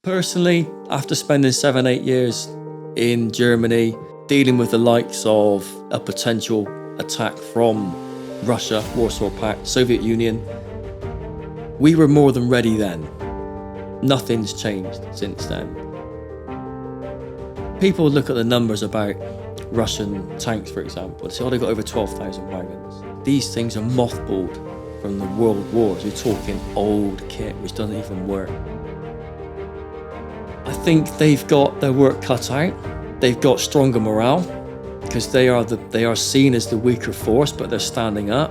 Personally, after spending 7-8 years in Germany, dealing with the likes of a potential attack from Russia, Warsaw Pact, Soviet Union, we were more than ready then. Nothing's changed since then. People look at the numbers about Russian tanks, for example, and say, oh, they've got over 12,000 wagons. These things are mothballed from the world wars. We're talking old kit, which doesn't even work. I think they've got their work cut out. They've got stronger morale because they are seen as the weaker force, but they're standing up.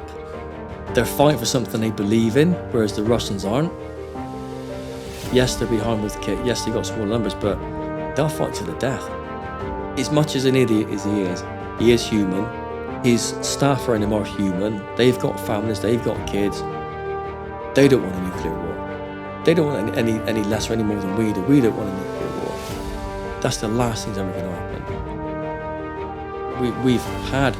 They're fighting for something they believe in, whereas the Russians aren't. Yes, they're behind with kit. Yes, they've got small numbers, but they'll fight to the death. As much as an idiot as he is human. His staff around him are human. They've got families, they've got kids. They don't want a nuclear war. They don't want any less or any more than we do. We don't want a nuclear war. That's the last thing's ever going to happen. We've had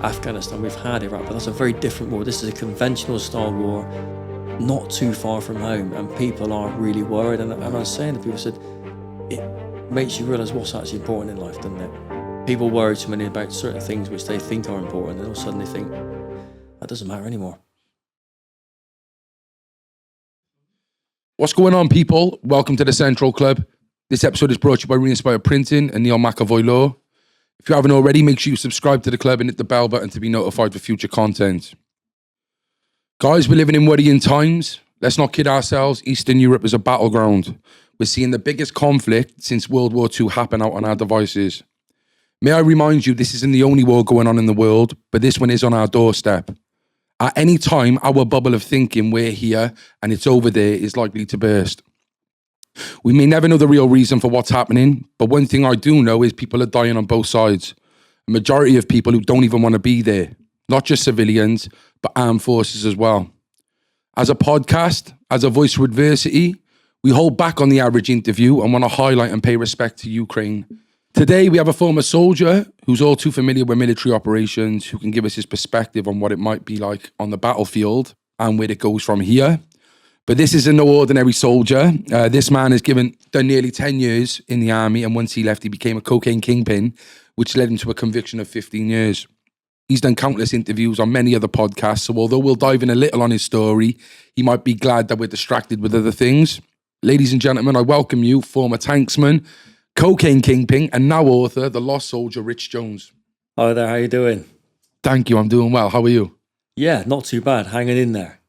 Afghanistan, we've had Iraq, but that's a very different war. This is a conventional style war, not too far from home, and people are really worried. And I was saying to people, said, it makes you realise what's actually important in life, doesn't it? People worry too many about certain things which they think are important, and all of a sudden they think, that doesn't matter anymore. What's going on, people? Welcome to the Central Club. This episode is brought to you by Re-Inspired Printing and Neil McAvoy Law. If you haven't already, make sure you subscribe to the club and hit the bell button to be notified for future content. Guys, we're living in worrying times. Let's not kid ourselves. Eastern Europe is a battleground. We're seeing the biggest conflict since World War II happen out on our devices. May I remind you, this isn't the only war going on in the world, but this one is on our doorstep. At any time, our bubble of thinking we're here and it's over there is likely to burst. We may never know the real reason for what's happening, but one thing I do know is people are dying on both sides. A majority of people who don't even want to be there, not just civilians, but armed forces as well. As a podcast, as a voice for adversity, we hold back on the average interview and want to highlight and pay respect to Ukraine. Today, we have a former soldier who's all too familiar with military operations, who can give us his perspective on what it might be like on the battlefield and where it goes from here. But this is no ordinary soldier. This man has done nearly 10 years in the army, and once he left, he became a cocaine kingpin, which led him to a conviction of 15 years. He's done countless interviews on many other podcasts, so although we'll dive in a little on his story, he might be glad that we're distracted with other things. Ladies and gentlemen, I welcome you, former tanksman, cocaine kingpin, and now author, The Lost Soldier, Rich Jones. Hi there, how you doing? Thank you, I'm doing well. How are you? Yeah, not too bad. Hanging in there.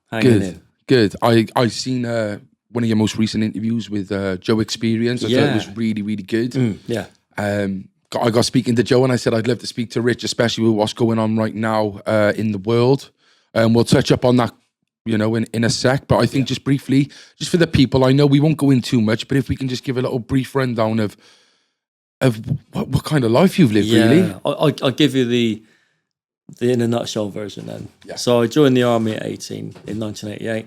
Good. I seen one of your most recent interviews with Joe Experience. I thought it was really, really good. I got speaking to Joe and I said I'd love to speak to Rich, especially with what's going on right now in the world. We'll touch up on that, in a sec. But I think just briefly, just for the people, I know we won't go in too much, but if we can just give a little brief rundown of what kind of life you've lived, really. I'll give you the in a nutshell version then. Yeah. So I joined the army at 18 in 1988.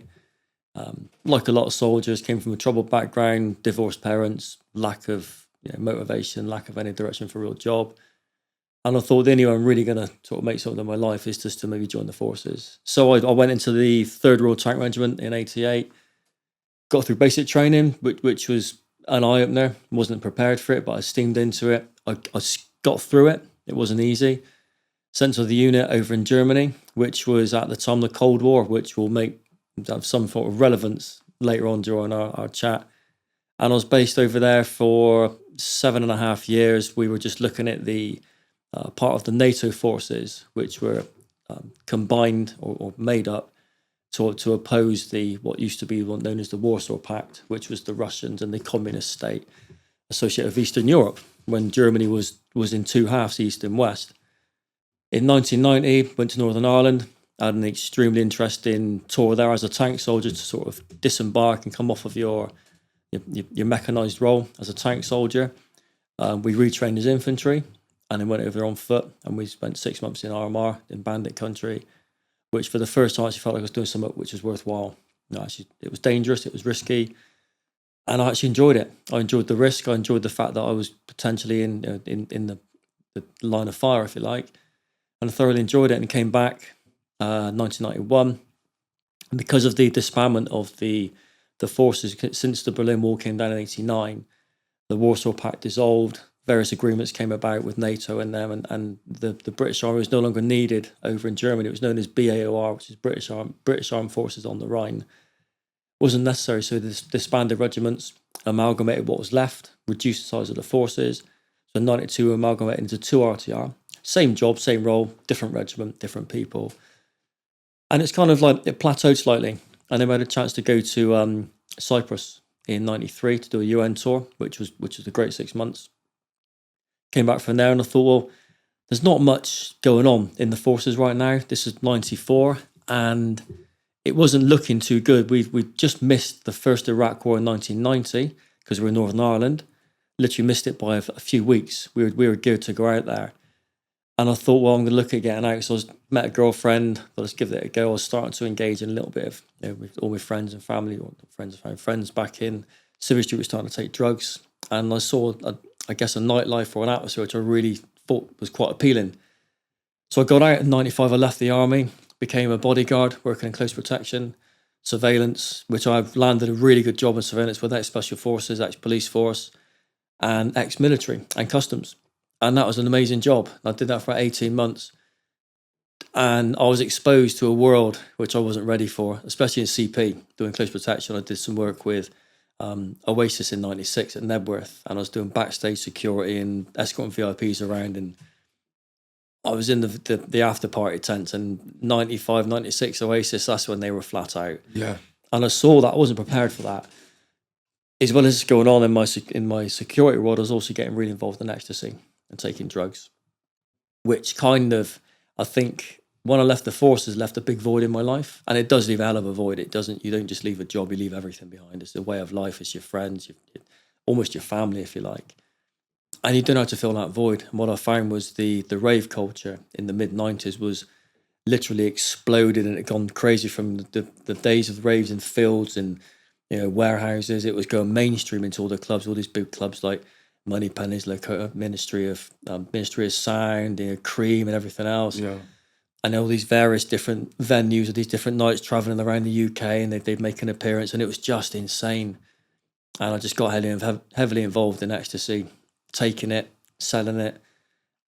Like a lot of soldiers, came from a troubled background, divorced parents, lack of motivation, lack of any direction for a real job. And I thought the only way I'm really going to sort of make something of my life is just to maybe join the forces. So I went into the 3rd Royal Tank Regiment in 88, got through basic training, which was an eye-opener. Wasn't prepared for it, but I steamed into it. I got through it. It wasn't easy. Sent to the unit over in Germany, which was at the time the Cold War, which will have some sort of relevance later on during our chat. And I was based over there for 7.5 years. We were just looking at the part of the NATO forces, which were combined or made up to oppose what used to be known as the Warsaw Pact, which was the Russians and the communist state associated with Eastern Europe, when Germany was in two halves, East and West. In 1990, went to Northern Ireland, had an extremely interesting tour there as a tank soldier to sort of disembark and come off of your mechanised role as a tank soldier. We retrained as infantry and then went over there on foot, and we spent 6 months in RMR in bandit country, which for the first time I actually felt like I was doing something which was worthwhile. Actually, it was dangerous, it was risky, and I actually enjoyed it. I enjoyed the risk, I enjoyed the fact that I was potentially in the line of fire, if you like. And I thoroughly enjoyed it, and came back 1991. And because of the disbandment of the the forces, since the Berlin Wall came down in 89, the Warsaw Pact dissolved, various agreements came about with NATO and them, and the British Army was no longer needed over in Germany. It was known as BAOR, which is British Armed Forces on the Rhine. Wasn't necessary, so they disbanded regiments, amalgamated what was left, reduced the size of the forces. So 92 amalgamated into 2 RTR. Same job, same role, different regiment, different people. And it's kind of like it plateaued slightly. And I had a chance to go to Cyprus in 93 to do a UN tour, which was a great 6 months. Came back from there and I thought, well, there's not much going on in the forces right now. This is 94 and it wasn't looking too good. We just missed the first Iraq War in 1990 because we were in Northern Ireland. Literally missed it by a few weeks. We were geared to go out there. And I thought, well, I'm going to look at getting out. So I met a girlfriend. Let's give it a go. I was starting to engage in a little bit of, with all my friends and family, or friends back in Civil Street, was starting to take drugs. And I saw, I guess, a nightlife or an atmosphere which I really thought was quite appealing. So I got out in 95. I left the army, became a bodyguard, working in close protection, surveillance, which I've landed a really good job in surveillance with ex-special forces, ex-police force, and ex-military and customs. And that was an amazing job. I did that for 18 months. And I was exposed to a world which I wasn't ready for, especially in CP, doing close protection. I did some work with Oasis in 96 at Nebworth, and I was doing backstage security and escorting VIPs around, and I was in the after party tents, and 95, 96 Oasis, that's when they were flat out. Yeah. And I saw that. I wasn't prepared for that. As well as going on in my security world, I was also getting really involved in ecstasy and taking drugs, which kind of, I think, when I left the forces, left a big void in my life. And it does leave a hell of a void. You don't just leave a job, you leave everything behind. It's a way of life, it's your friends, almost your family, if you like. And you don't know how to fill that void. And what I found was the rave culture in the mid-90s was literally exploded, and it had gone crazy from the days of raves in fields and warehouses. It was going mainstream into all the clubs, all these big clubs like Money Pennies, Lakota, Ministry of Sound, Cream and everything else. Yeah. And all these various different venues of these different nights traveling around the UK, and they'd make an appearance, and it was just insane. And I just got heavily involved in ecstasy, taking it, selling it,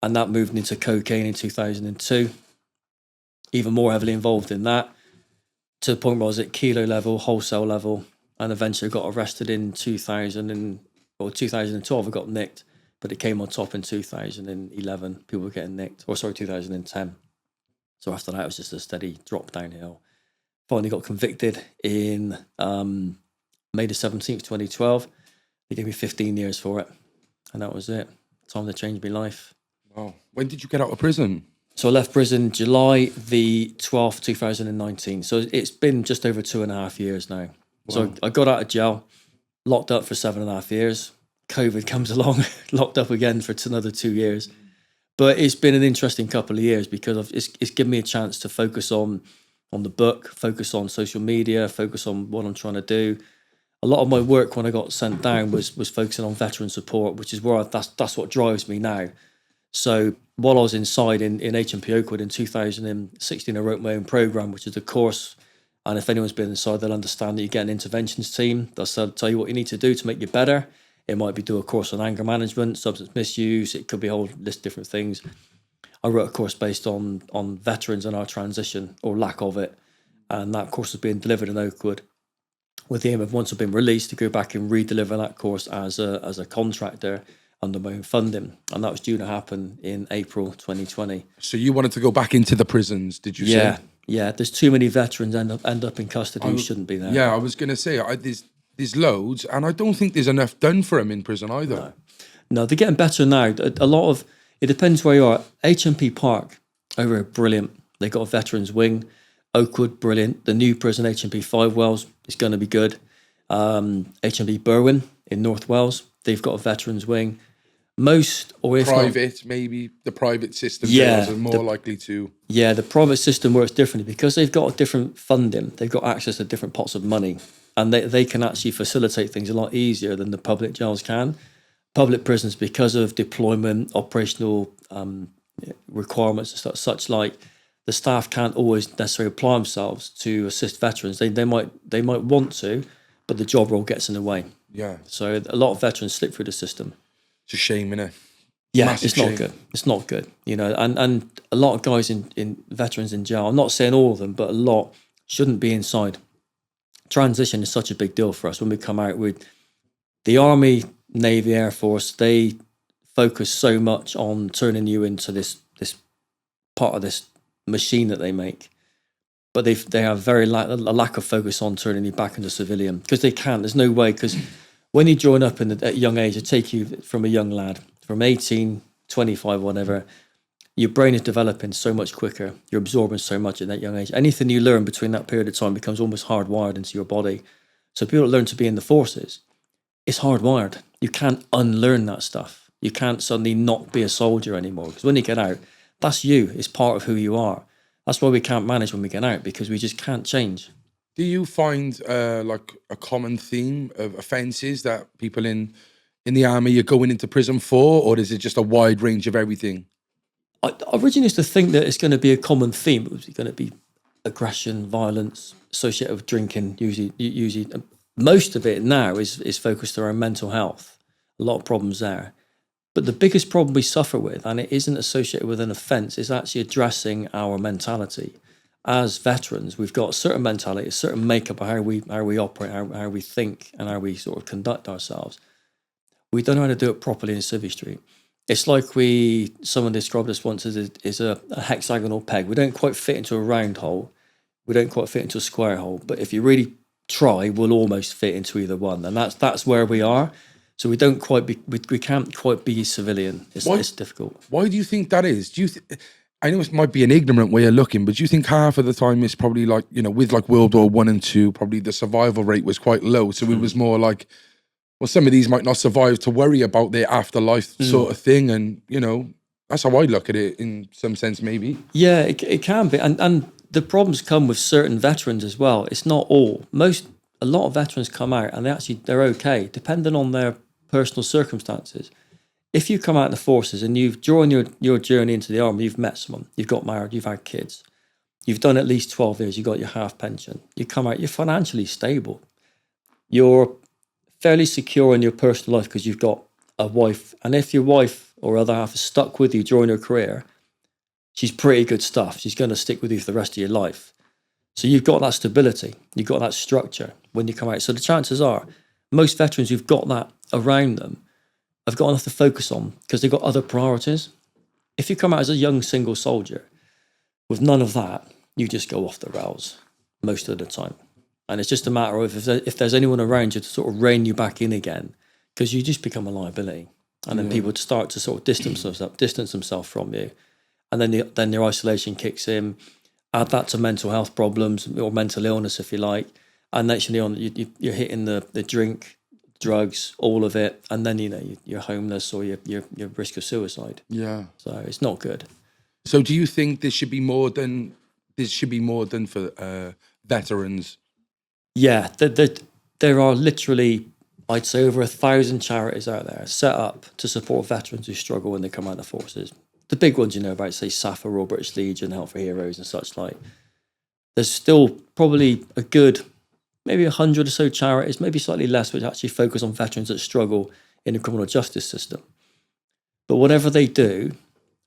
and that moved into cocaine in 2002. Even more heavily involved in that, to the point where I was at kilo level, wholesale level, and eventually got arrested in 2012. I got nicked, but it came on top in 2011. People were getting nicked, 2010. So after that, it was just a steady drop downhill. Finally got convicted in May the 17th, 2012. They gave me 15 years for it. And that was it. Time to change my life. Wow. When did you get out of prison? So I left prison July the 12th, 2019. So it's been just over 2.5 years now. Wow. So I got out of jail, locked up for 7.5 years. COVID comes along, locked up again for another 2 years. But it's been an interesting couple of years because it's given me a chance to focus on the book, focus on social media, focus on what I'm trying to do. A lot of my work when I got sent down was focusing on veteran support, which is where that's what drives me now. So while I was inside in HMP Oakwood in 2016, I wrote my own program, which is a course. And if anyone's been inside, they'll understand that you get an interventions team. They'll tell you what you need to do to make you better. It might be do a course on anger management, substance misuse. It could be a whole list of different things. I wrote a course based on veterans and our transition or lack of it. And that course is being delivered in Oakwood with the aim of, once I've been released, to go back and re-deliver that course as a contractor under my own funding. And that was due to happen in April 2020. So you wanted to go back into the prisons, did you say? Yeah. There's too many veterans end up in custody who shouldn't be there. Yeah, I was going to say, there's loads, and I don't think there's enough done for them in prison either. No, they're getting better now. A lot of, it depends where you are. HMP Park, over here, brilliant. They got a veterans wing. Oakwood, brilliant. The new prison, HMP 5 Wells, is going to be good. HMP Berwyn in North Wales, they've got a veterans wing. Most, or if private, maybe the private system are more likely to. Yeah, the private system works differently because they've got a different funding. They've got access to different pots of money, and they can actually facilitate things a lot easier than the public jails can. Public prisons, because of deployment, operational requirements and stuff, such like the staff can't always necessarily apply themselves to assist veterans. They might want to, but the job role gets in the way. Yeah. So a lot of veterans slip through the system. It's a shame, innit? Yeah, Massive it's not shame. good. It's not good. You know, and a lot of guys in veterans in jail, I'm not saying all of them, but a lot shouldn't be inside. Transition is such a big deal for us when we come out with the Army, Navy, Air Force. They focus so much on turning you into this part of this machine that they make, but they have a lack of focus on turning you back into civilian, because they can't. There's no way, because when you join up at a young age, it take you from a young lad, from 18, 25, whatever, your brain is developing so much quicker. You're absorbing so much at that young age. Anything you learn between that period of time becomes almost hardwired into your body. So people that learn to be in the forces, it's hardwired. You can't unlearn that stuff. You can't suddenly not be a soldier anymore, because when you get out, that's you. It's part of who you are. That's why we can't manage when we get out, because we just can't change. Do you find like a common theme of offences that people in the army are going into prison for, or is it just a wide range of everything? I originally used to think that it's going to be a common theme. It was going to be aggression, violence, associated with drinking. Usually, most of it now is focused around mental health. A lot of problems there. But the biggest problem we suffer with, and it isn't associated with an offence, is actually addressing our mentality. As veterans, we've got a certain mentality, a certain makeup of how we operate, how we think, and how we sort of conduct ourselves. We don't know how to do it properly in Civvy Street. It's like someone described us once as a hexagonal peg. We don't quite fit into a round hole. We don't quite fit into a square hole. But if you really try, we'll almost fit into either one. And that's where we are. So we don't quite be, we can't quite be civilian. It's difficult. Why do you think that is? Do you? I know it might be an ignorant way of looking, but do you think half of the time it's probably like, you know, with like World War I and II, probably the survival rate was quite low. So it was more like, well, some of these might not survive to worry about their afterlife sort of thing. And, you know, that's how I look at it in some sense, maybe. Yeah, it can be. And the problems come with certain veterans as well. It's not all. A lot of veterans come out and they're okay, depending on their personal circumstances. If you come out of the forces and you've during your journey into the army, you've met someone, you've got married, you've had kids, you've done at least 12 years, you've got your half pension, you come out, you're financially stable, you're fairly secure in your personal life because you've got a wife. And if your wife or other half is stuck with you during her career, she's pretty good stuff. She's going to stick with you for the rest of your life. So you've got that stability, you've got that structure when you come out. So the chances are most veterans who've got that around them have got enough to focus on because they've got other priorities. If you come out as a young single soldier with none of that, you just go off the rails most of the time. And it's just a matter of if there's anyone around you to sort of rein you back in again, because you just become a liability. And then people start to sort of distance themselves from you. And then your isolation kicks in. Add that to mental health problems or mental illness, if you like. And actually you're hitting the drink, drugs, all of it, and then you're homeless or you're risk of suicide. Yeah. So it's not good. So do you think this should be more than for veterans? Yeah, there are literally, I'd say, over 1,000 charities out there set up to support veterans who struggle when they come out of the forces. The big ones you know about, say SAFA, Royal British Legion, Help for Heroes and such like. There's still probably a good maybe 100 or so charities, maybe slightly less, which actually focus on veterans that struggle in the criminal justice system. But whatever they do,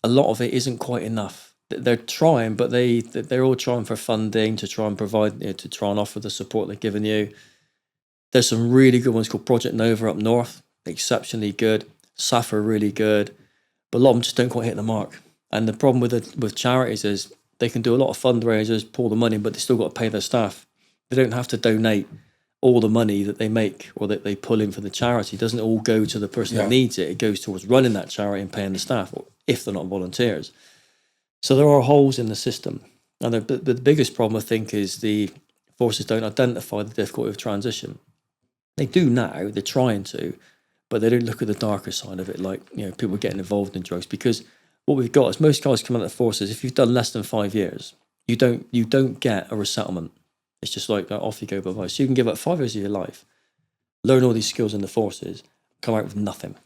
a lot of it isn't quite enough. They're trying, but they're all trying for funding to try and provide, to try and offer the support they're giving you. There's some really good ones called Project Nova up north, exceptionally good. SAFA really good, but a lot of them just don't quite hit the mark. And the problem with charities is they can do a lot of fundraisers, pour the money, but they still got to pay their staff. They don't have to donate all the money that they make or that they pull in for the charity. It doesn't all go to the person that needs it. It goes towards running that charity and paying the staff, or if they're not volunteers. So there are holes in the system. And the biggest problem, I think, is the forces don't identify the difficulty of transition. They do now, they're trying to, but they don't look at the darker side of it, like people getting involved in drugs. Because what we've got is most guys come out of the forces, if you've done less than 5 years, you don't get a resettlement. It's just like off you go, bye-bye. So you can give up 5 years of your life, learn all these skills in the forces, come out with nothing.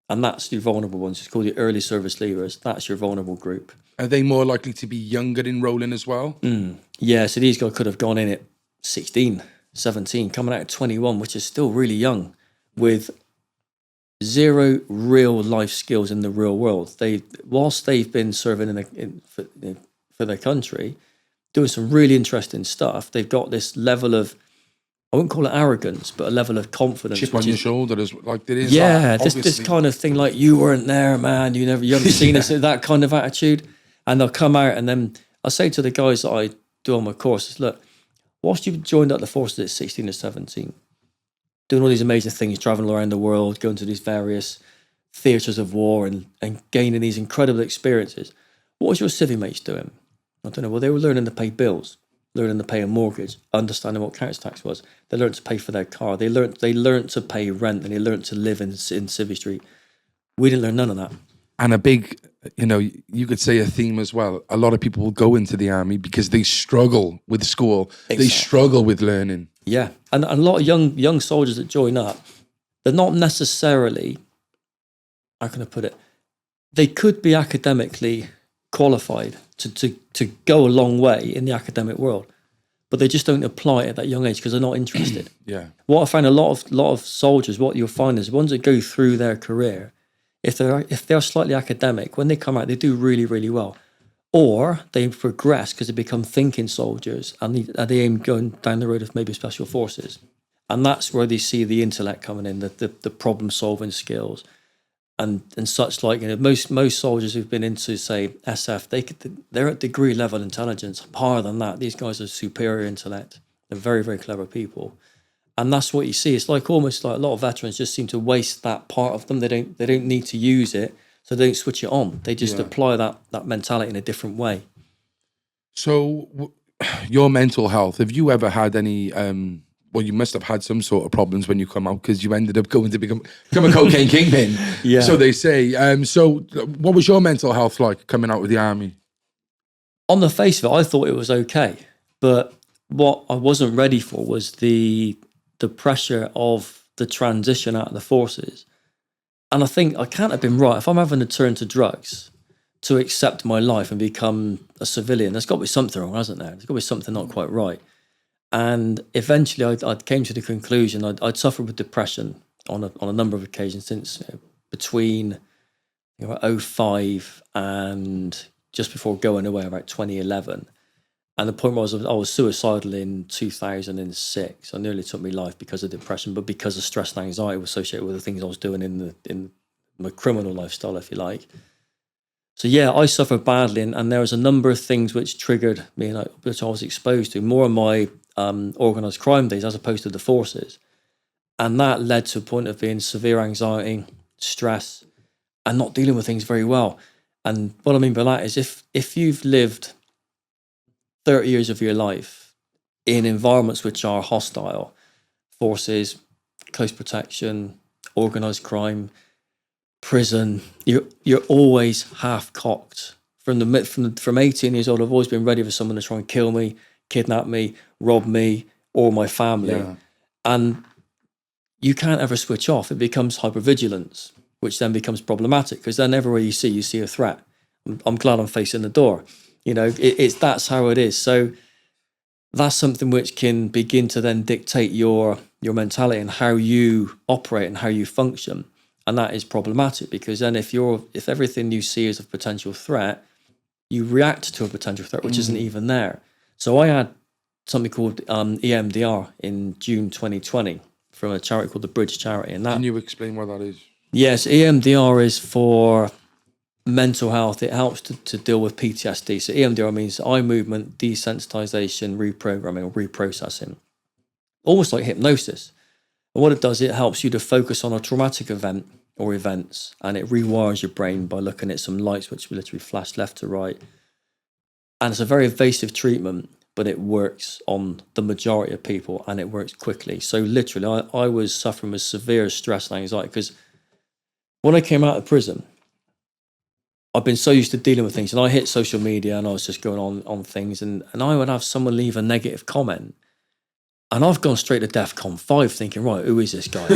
And that's your vulnerable ones. It's called your early service leavers. That's your vulnerable group. Are they more likely to be younger enrolling as well? Yeah, so these guys could have gone in at 16 17, coming out at 21, which is still really young, with zero real life skills in the real world. Whilst they've been serving for their country, doing some really interesting stuff, they've got this level of, I wouldn't call it arrogance, but a level of confidence. Chip on your shoulder, like there is. Yeah, this kind of thing, like, you weren't there, man. You haven't seen us. That kind of attitude. And they'll come out, and then I say to the guys that I do on my courses, look, whilst you've joined up the forces at 16 or 17, doing all these amazing things, traveling around the world, going to these various theatres of war and gaining these incredible experiences, what was your civic mates doing? I don't know. Well, they were learning to pay bills, learning to pay a mortgage, understanding what council tax was. They learned to pay for their car. They learned to pay rent, and they learned to live in Civvy Street. We didn't learn none of that. And a big, you could say a theme as well. A lot of people will go into the army because they struggle with school. Exactly. They struggle with learning. Yeah. And a lot of young soldiers that join up, they're not necessarily, how can I put it? They could be academically qualified to go a long way in the academic world, but they just don't apply it at that young age because they're not interested. Yeah. What I find a lot of soldiers, what you'll find is ones that go through their career, if they're slightly academic, when they come out, they do really, really well. Or they progress because they become thinking soldiers, and they aim going down the road of maybe special forces. And that's where they see the intellect coming in, the problem solving skills and such like. Most soldiers who've been into, say, SF, they're at degree level intelligence. Higher than that, these guys are superior intellect. They're very, very clever people. And that's what you see. It's like almost like a lot of veterans just seem to waste that part of them. They don't need to use it, so they don't switch it on. They just apply that mentality in a different way. So, your mental health, have you ever had any, well, you must have had some sort of problems when you come out, because you ended up going to become a cocaine kingpin. Yeah. So they say. So what was your mental health like coming out of the army? On the face of it, I thought it was okay. But what I wasn't ready for was the pressure of the transition out of the forces. And I think I can't have been right. If I'm having to turn to drugs to accept my life and become a civilian, there's got to be something wrong, hasn't there? There's got to be something not quite right. And eventually I came to the conclusion I'd suffered with depression on a number of occasions since between 2005 and just before going away, about 2011. And the point was I was suicidal in 2006. I nearly took my life because of depression, but because of stress and anxiety was associated with the things I was doing in my criminal lifestyle, if you like. So yeah, I suffered badly, and there was a number of things which triggered me, which I was exposed to, more of my organised crime days as opposed to the forces. And that led to a point of being severe anxiety, stress, and not dealing with things very well. And what I mean by that is if you've lived 30 years of your life in environments which are hostile, forces, close protection, organised crime, prison, you're always half cocked. From 18 years old, I've always been ready for someone to try and kill me, kidnap me, rob me, or my family. Yeah. And you can't ever switch off. It becomes hypervigilance, which then becomes problematic, because then everywhere you see a threat. I'm glad I'm facing the door. That's how it is. So that's something which can begin to then dictate your mentality and how you operate and how you function. And that is problematic, because then if everything you see is a potential threat, you react to a potential threat which isn't even there. So I had something called EMDR in June 2020 from a charity called the Bridge Charity. And can you explain what that is? Yes, EMDR is for mental health. It helps to deal with PTSD. So EMDR means eye movement desensitization, reprogramming, or reprocessing, almost like hypnosis. And what it does, it helps you to focus on a traumatic event or events, and it rewires your brain by looking at some lights which will literally flash left to right. And it's a very evasive treatment, but it works on the majority of people, and it works quickly. So literally, I was suffering with severe stress and anxiety, because when I came out of prison, I've been so used to dealing with things, and I hit social media and I was just going on things, and I would have someone leave a negative comment, and I've gone straight to DEFCON 5 thinking, right, who is this guy?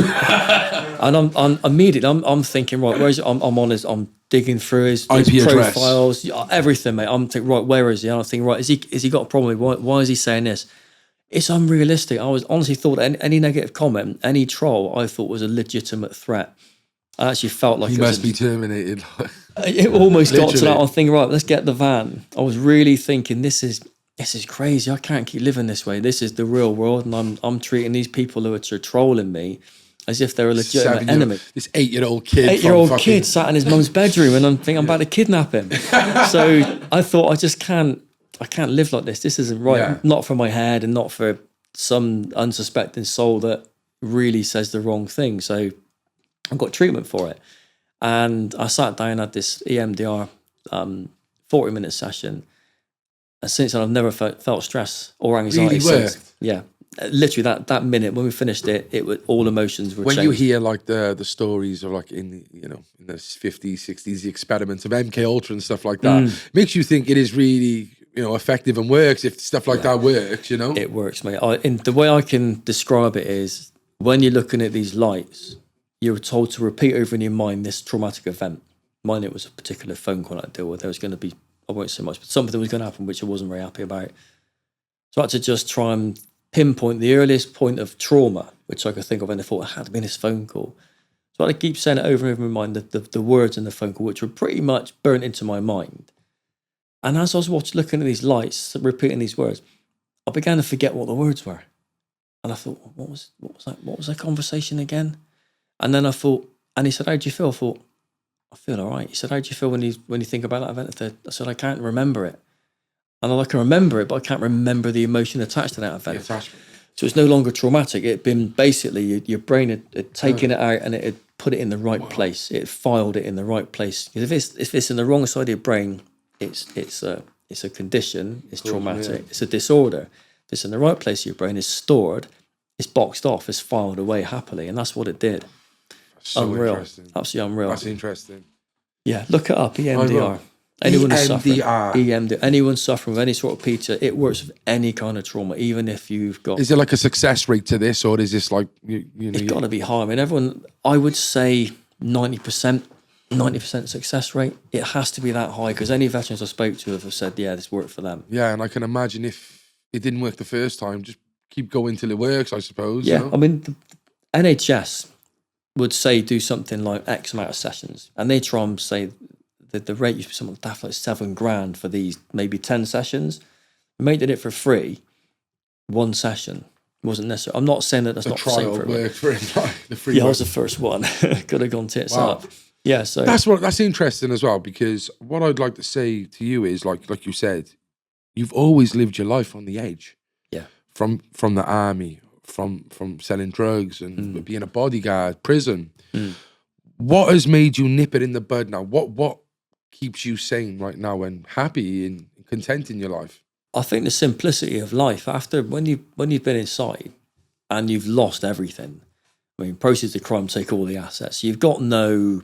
And I'm immediately thinking, right, where is it? I'm digging through his profiles, everything, mate. I'm thinking, right, where is he? And I'm thinking, right, is he got a problem with me? Why is he saying this? it's unrealistic. I was honestly thought any negative comment, any troll, I thought was a legitimate threat. I actually felt like You must be terminated. it almost got to that. Literally. I think, right, let's get the van. I was really thinking, this is crazy. I can't keep living this way. This is the real world, and I'm treating these people who are trolling me as if they're a legitimate enemy. This 8-year-old kid. 8-year-old kid sat in his mum's bedroom, and I'm thinking I'm about to kidnap him. So I thought, I can't live like this. This isn't right. Yeah. Not for my head, and not for some unsuspecting soul that really says the wrong thing. So I got treatment for it. And I sat down, had this EMDR 40-minute session. And since then, I've never felt stress or anxiety since. Yeah. Literally that minute when we finished it was all emotions were when changed. you hear like the stories of like in the in the 50s, 60s, the experiments of MK Ultra and stuff like that, it makes you think it is really effective and works. If stuff like that works, It works, mate. In the way I can describe it is when you're looking at these lights, you're told to repeat over in your mind this traumatic event. Mine, it was a particular phone call I deal with. There was going to be, I won't say much, but something was going to happen which I wasn't very happy about. So I had to just try and pinpoint the earliest point of trauma, which I could think of, and I thought it had to be in this phone call. So I had to keep saying it over and over in my mind, the words in the phone call, which were pretty much burnt into my mind. And as I was looking at these lights, repeating these words, I began to forget what the words were. And I thought, what was that conversation again? And then I thought, and he said, how do you feel? I thought, I feel all right. He said, how do you feel when you think about that event? I said, I can't remember it. And I can remember it, but I can't remember the emotion attached to that event. So it's no longer traumatic. It had been basically your brain had taken it out and it had put it in the right place. It had filed it in the right place. Because if it's in the wrong side of your brain, it's a condition. It's traumatic. Yeah. It's a disorder. If it's in the right place of your brain, it's stored. It's boxed off. It's filed away happily, and that's what it did. So unreal. Interesting. Absolutely unreal. That's interesting. Yeah, look it up. EMDR. Anyone who's suffering, EMDR. Anyone suffering with any sort of PTSD, it works with any kind of trauma, even if you've got. Is there like a success rate to this, or is this like It's got to be high. I mean, everyone. I would say 90%, 90% success rate. It has to be that high because any veterans I spoke to have said, yeah, this worked for them. Yeah, and I can imagine if it didn't work the first time, just keep going till it works. I suppose. Yeah, I mean, the NHS would say do something like X amount of sessions, and they try and say that the rate used to be something daft like $7,000 for these maybe 10 sessions. We did it for free. One session wasn't necessary. I'm not saying that that's not the same for everyone. For the free. Yeah, I was the first one. Could have gone tits up. Yeah, so that's interesting as well, because what I'd like to say to you is like you said, you've always lived your life on the edge. Yeah. From the army, from selling drugs and being a bodyguard, prison. What has made you nip it in the bud now? What keeps you sane right now and happy and content in your life? I think the simplicity of life after when you've been inside and you've lost everything. I mean, proceeds of crime take all the assets. You've got no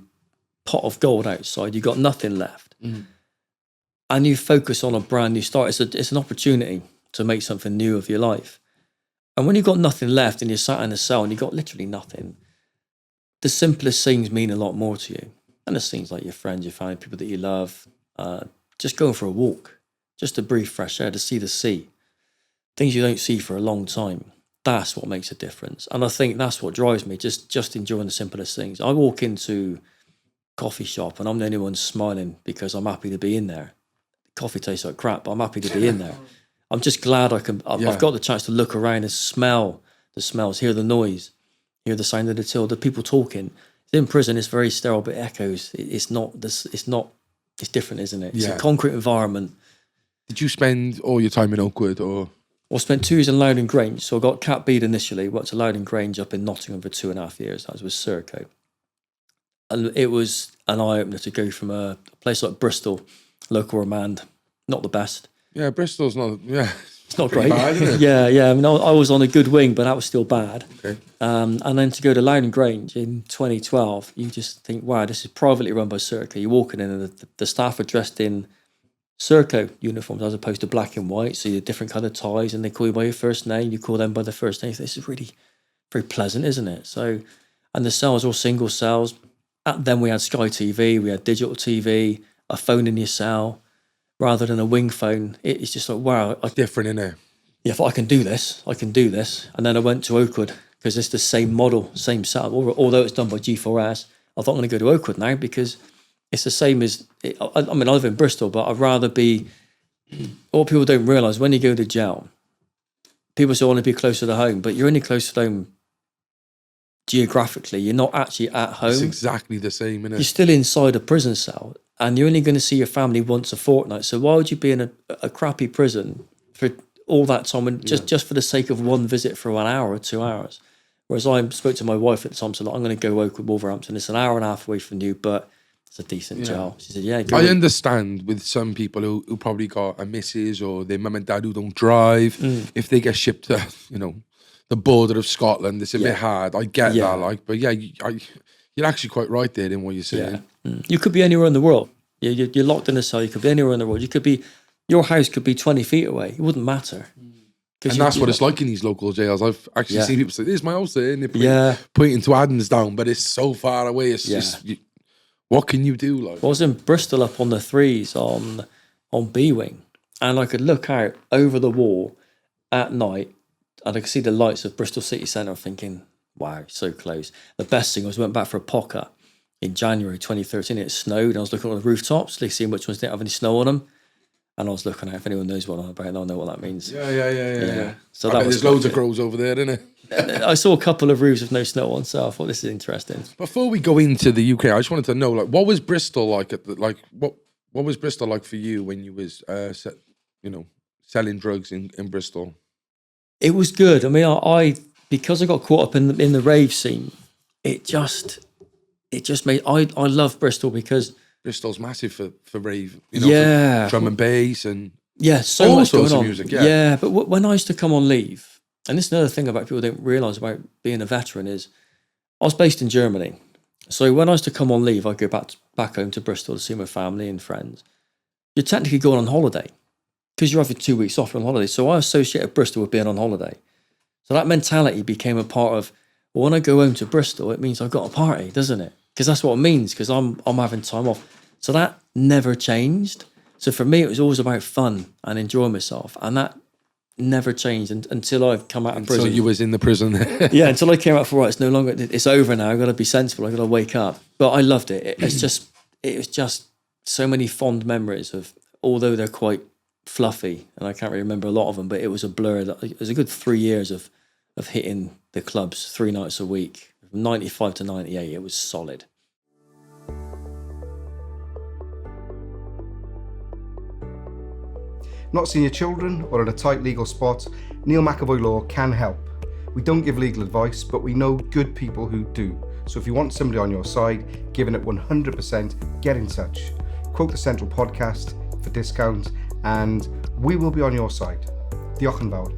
pot of gold outside. You've got nothing left, and you focus on a brand new start. It's an opportunity to make something new of your life. And when you've got nothing left and you're sat in a cell and you've got literally nothing, the simplest things mean a lot more to you. And there's things like your friends, your family, people that you love, just going for a walk, just to breathe fresh air, to see the sea, things you don't see for a long time. That's what makes a difference. And I think that's what drives me, just enjoying the simplest things. I walk into a coffee shop and I'm the only one smiling because I'm happy to be in there. Coffee tastes like crap, but I'm happy to be in there. I'm just glad I've got the chance to look around and smell the smells, hear the noise, hear the sound of the till, the people talking. In prison, it's very sterile, but it echoes. It's different, isn't it? It's a concrete environment. Did you spend all your time in Oakwood, or? Well, I spent 2 years in Loudon Grange. So I got Cat B'd initially, worked to Loudon Grange up in Nottingham for 2.5 years. That was with Serco. And it was an eye-opener to go from a place like Bristol, local remand, not the best. Yeah, Bristol's not, it's not great. Bad, isn't it? Yeah. I mean, I was on a good wing, but that was still bad. Okay. And then to go to Loudon Grange in 2012, you just think, wow, this is privately run by Serco. You're walking in and the staff are dressed in Serco uniforms as opposed to black and white. So you're different kind of ties and they call you by your first name. You call them by their first name. This is really very pleasant, isn't it? So, and the cells are all single cells. Then we had Sky TV, we had digital TV, a phone in your cell. Rather than a wing phone, it's just like, wow. Different, innit? yeah, if I can do this, I can do this. And then I went to Oakwood because it's the same model, same setup. Although it's done by G4S, I thought I'm going to go to Oakwood now because it's the same as, I mean, I live in Bristol, but I'd rather be, what people don't realise, when you go to jail, people say, I want to be closer to home, but you're only close to home geographically. You're not actually at home. It's exactly the same, isn't it? You're still inside a prison cell and you're only going to see your family once a fortnight. So why would you be in a crappy prison for all that time and just for the sake of one visit for 1 hour or 2 hours? Whereas I spoke to my wife at the time, so like, I'm going to go Oakwood, Wolverhampton. It's an hour and a half away from you, but it's a decent jail. She said, yeah. I understand with some people who probably got a missus or their mum and dad who don't drive, if they get shipped to, the border of Scotland, it's a bit hard. I get that, like, but yeah, you're actually quite right there in what you're saying. Yeah. You could be anywhere in the world. You're locked in a cell. You could be anywhere in the world. Your house could be 20 feet away. It wouldn't matter. And that's what it's like in these local jails. I've actually seen people say, "There's my house there," and they're pointing to Adam's down, but it's so far away. It's just, what can you do? Like, I was in Bristol up on the threes on B Wing, and I could look out over the wall at night, and I could see the lights of Bristol City Centre. Thinking, "Wow, so close." The best thing was went back for a pocket in January 2013. It snowed, and I was looking on the rooftops, like seeing which ones didn't have any snow on them. And I was looking at, if anyone knows what I'm about, they'll know what that means. Yeah. So there's loads of crows over there, isn't it? I saw a couple of roofs with no snow on, so I thought this is interesting. Before we go into the UK, I just wanted to know, like, what was Bristol like what was Bristol like for you when you was selling drugs in Bristol? It was good. I mean, I because I got caught up in the rave scene, it just made I love Bristol because Bristol's massive for rave, for drum and bass and so all much sorts going of on. music. Yeah, but when I used to come on leave, and this is another thing about people don't realise about being a veteran is, I was based in Germany, so when I used to come on leave, I'd go back home to Bristol to see my family and friends. You're technically going on holiday because you're having 2 weeks off on holiday. So I associated Bristol with being on holiday. So that mentality became a part of, well, when I go home to Bristol, it means I've got a party, doesn't it? Because that's what it means, because I'm having time off. So that never changed. So for me, it was always about fun and enjoying myself. And that never changed until I've come out of prison. So you was in the prison. Yeah, until I came out for, right, it's no longer, it's over now. I've got to be sensible. I've got to wake up. But I loved it. It was just so many fond memories of, although they're quite fluffy, and I can't really remember a lot of them, but it was a blur. It was a good 3 years of hitting the clubs 3 nights a week. From 95 to 98, it was solid. Not seeing your children or in a tight legal spot, Neil McAvoy Law can help. We don't give legal advice, but we know good people who do. So if you want somebody on your side, giving it 100%, get in touch. Quote the Central Podcast for discounts, and we will be on your side. Diolch yn fawr.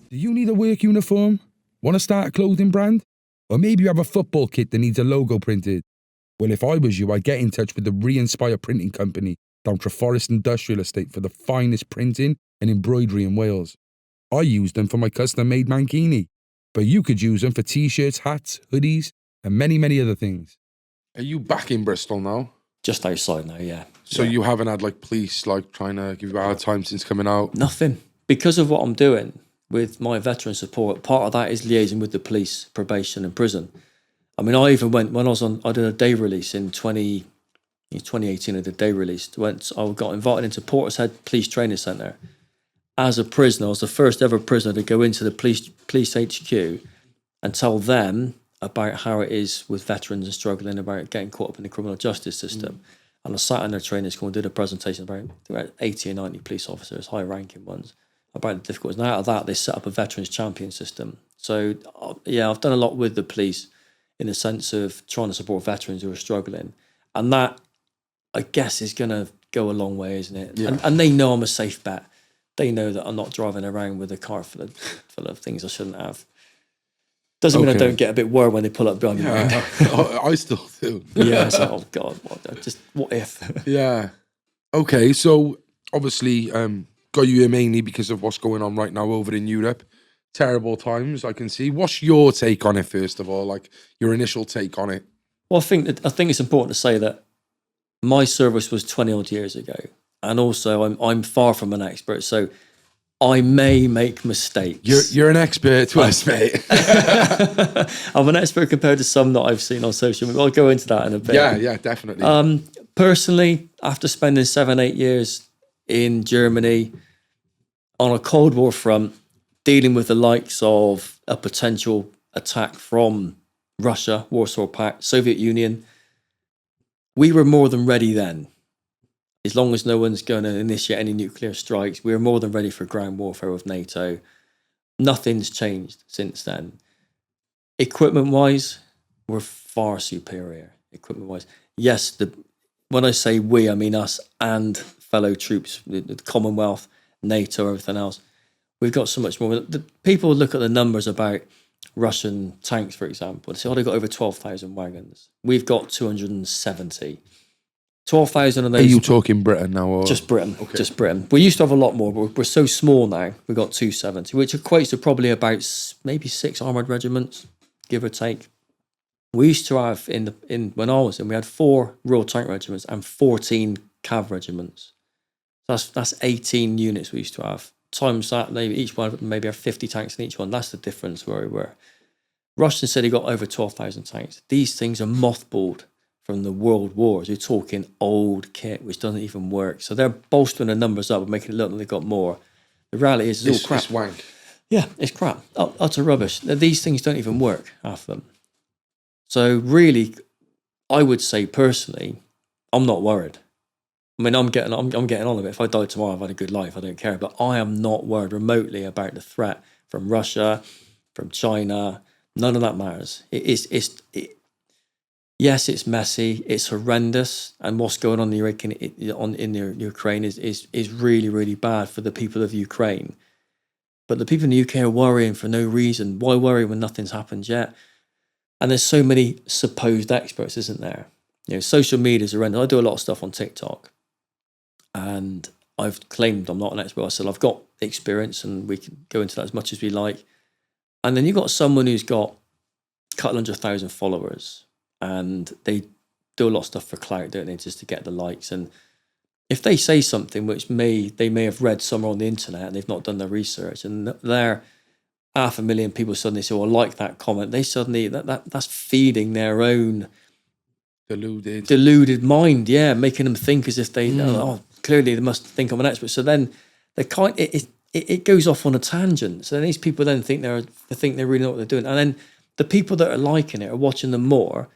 Do you need a work uniform? Want to start a clothing brand? Or maybe you have a football kit that needs a logo printed? Well, if I was you, I'd get in touch with the Re-Inspire Printing Company down Treforest Industrial Estate for the finest printing and embroidery in Wales. I use them for my custom-made mankini, but you could use them for t-shirts, hats, hoodies, and many, many other things. Are you back in Bristol now? Just outside now, yeah. So you haven't had police trying to give you a hard time since coming out? Nothing. Because of what I'm doing with my veteran support, part of that is liaising with the police, probation and prison. I mean, I even went, I did a day release in 2018, I did a day release. I got invited into Portishead Police Training Centre. As a prisoner, I was the first ever prisoner to go into the police HQ and tell them about how it is with veterans and struggling, about getting caught up in the criminal justice system. And I sat in their training school and did a presentation about 80 or 90 police officers, high-ranking ones, about the difficulties. And out of that, they set up a veterans champion system. So, yeah, I've done a lot with the police in the sense of trying to support veterans who are struggling. And that, I guess, is going to go a long way, isn't it? Yeah. And they know I'm a safe bet. They know that I'm not driving around with a car full of things I shouldn't have. Doesn't mean I don't get a bit worried when they pull up behind me. I still do. Yeah, it's like, oh God, what if? Yeah. Okay, so obviously got you here mainly because of what's going on right now over in Europe. Terrible times, I can see. What's your take on it, first of all? Your initial take on it? Well, I think it's important to say that my service was 20 odd years ago. And also I'm far from an expert. So I may make mistakes. You're an expert to us, mate. I'm an expert compared to some that I've seen on social media. I'll go into that in a bit. Yeah, definitely. Personally, after spending 7-8 years in Germany on a Cold War front, dealing with the likes of a potential attack from Russia, Warsaw Pact, Soviet Union, we were more than ready then. As long as no one's going to initiate any nuclear strikes, we were more than ready for ground warfare with NATO. Nothing's changed since then. Equipment-wise, we're far superior. Equipment-wise, yes, when I say we, I mean us and fellow troops, the Commonwealth, NATO, everything else. We've got so much more. The people look at the numbers about Russian tanks, for example. They say, they've got over 12,000 wagons. We've got 270. 12,000 of those. Are you talking Britain now? Or? Just Britain. Okay. Just Britain. We used to have a lot more, but we're so small now. We've got 270, which equates to probably about maybe 6 armoured regiments, give or take. We used to have, when I was in, we had 4 Royal Tank Regiments and 14 Cav Regiments. That's 18 units we used to have. Times that, maybe each one maybe have 50 tanks in each one. That's the difference where we were. Russians said he got over 12,000 tanks. These things are mothballed from the world wars. You're talking old kit, which doesn't even work. So they're bolstering the numbers up and making it look like they've got more. The reality is it's all crap. It's wank. Yeah, it's crap. Utter rubbish. These things don't even work, half of them. So really, I would say personally, I'm not worried. I mean, I'm getting on a bit. If I die tomorrow, I've had a good life. I don't care. But I am not worried remotely about the threat from Russia, from China. None of that matters. Yes, it's messy. It's horrendous, and what's going on in Ukraine is really, really bad for the people of Ukraine. But the people in the UK are worrying for no reason. Why worry when nothing's happened yet? And there's so many supposed experts, isn't there? Social media is horrendous. I do a lot of stuff on TikTok. And I've claimed I'm not an expert. I said I've got experience, and we can go into that as much as we like. And then you've got someone who's got a couple 100,000 followers, and they do a lot of stuff for clout, don't they, just to get the likes. And if they say something which they may have read somewhere on the internet and they've not done their research, and they're 500,000 people suddenly say, "Oh, I like that comment," they suddenly that's feeding their own deluded mind, making them think as if they clearly they must think I'm an expert. So then it goes off on a tangent. So then these people then think they really know what they're doing, and then the people that are liking it are watching them more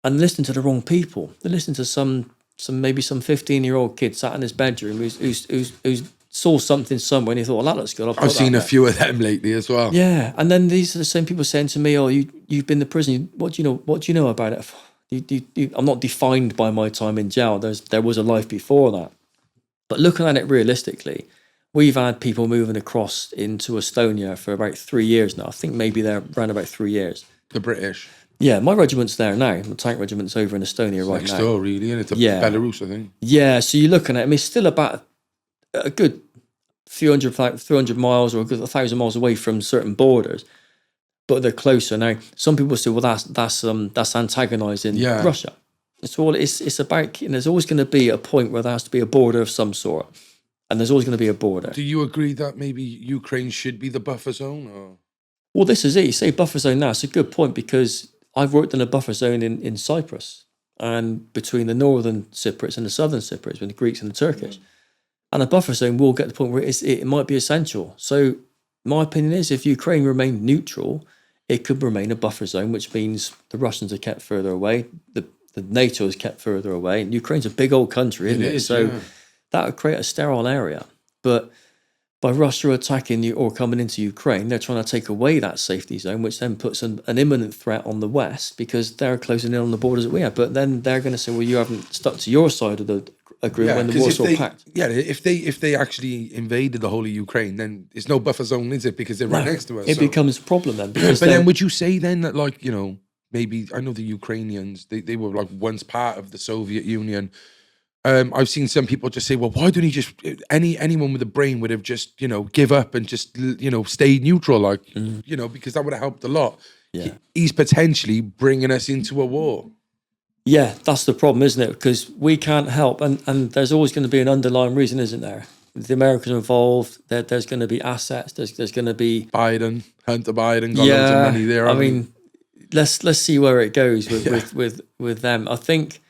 and listening to the wrong people. They listen to some 15-year-old kid sat in his bedroom who's saw something somewhere and he thought, well, that looks good. I've seen a few of them lately as well. Yeah, and then these are the same people saying to me, "Oh, you've been to prison. What do you know about it?" I'm not defined by my time in jail. There was a life before that. But looking at it realistically, we've had people moving across into Estonia for about 3 years now. I think maybe they're around about 3 years. The British. Yeah, my regiment's there now. My tank regiment's over in Estonia right now. Next door, really, and it's Belarus, I think. Yeah, so you're looking at it. I mean, it's still about a good 300 miles or a good 1,000 miles away from certain borders, but they're closer now. Some people say, well, that's antagonising Russia. It's about. There's always going to be a point where there has to be a border of some sort, and there's always going to be a border. Do you agree that maybe Ukraine should be the buffer zone? Or? Well, this is it. You say buffer zone now. It's a good point because I've worked in a buffer zone in Cyprus, and between the northern Cypriots and the southern Cypriots, with the Greeks and the Turkish. And a buffer zone will get to the point where it might be essential. So my opinion is if Ukraine remained neutral, it could remain a buffer zone, which means the Russians are kept further away, the NATO is kept further away, and Ukraine's a big old country, isn't it? So that would create a sterile area. But by Russia attacking or coming into Ukraine, they're trying to take away that safety zone, which then puts an imminent threat on the West because they're closing in on the borders that we have. But then they're going to say, well, you haven't stuck to your side of the agreement when the Warsaw Pact. Yeah, if they actually invaded the whole of Ukraine, then it's no buffer zone, is it? Because they're right next to us. It becomes a problem then. But then would you say then that, like, maybe, I know the Ukrainians, they were like once part of the Soviet Union. I've seen some people just say, well, why don't he just, anyone with a brain would have just, give up and just, stayed neutral, like, because that would have helped a lot. Yeah. He's potentially bringing us into a war. Yeah, that's the problem, isn't it? Because we can't help, and there's always going to be an underlying reason, isn't there? the Americans are involved. There's going to be assets. There's going to be Hunter Biden, got loads of money there. I mean, let's see where it goes with them. I think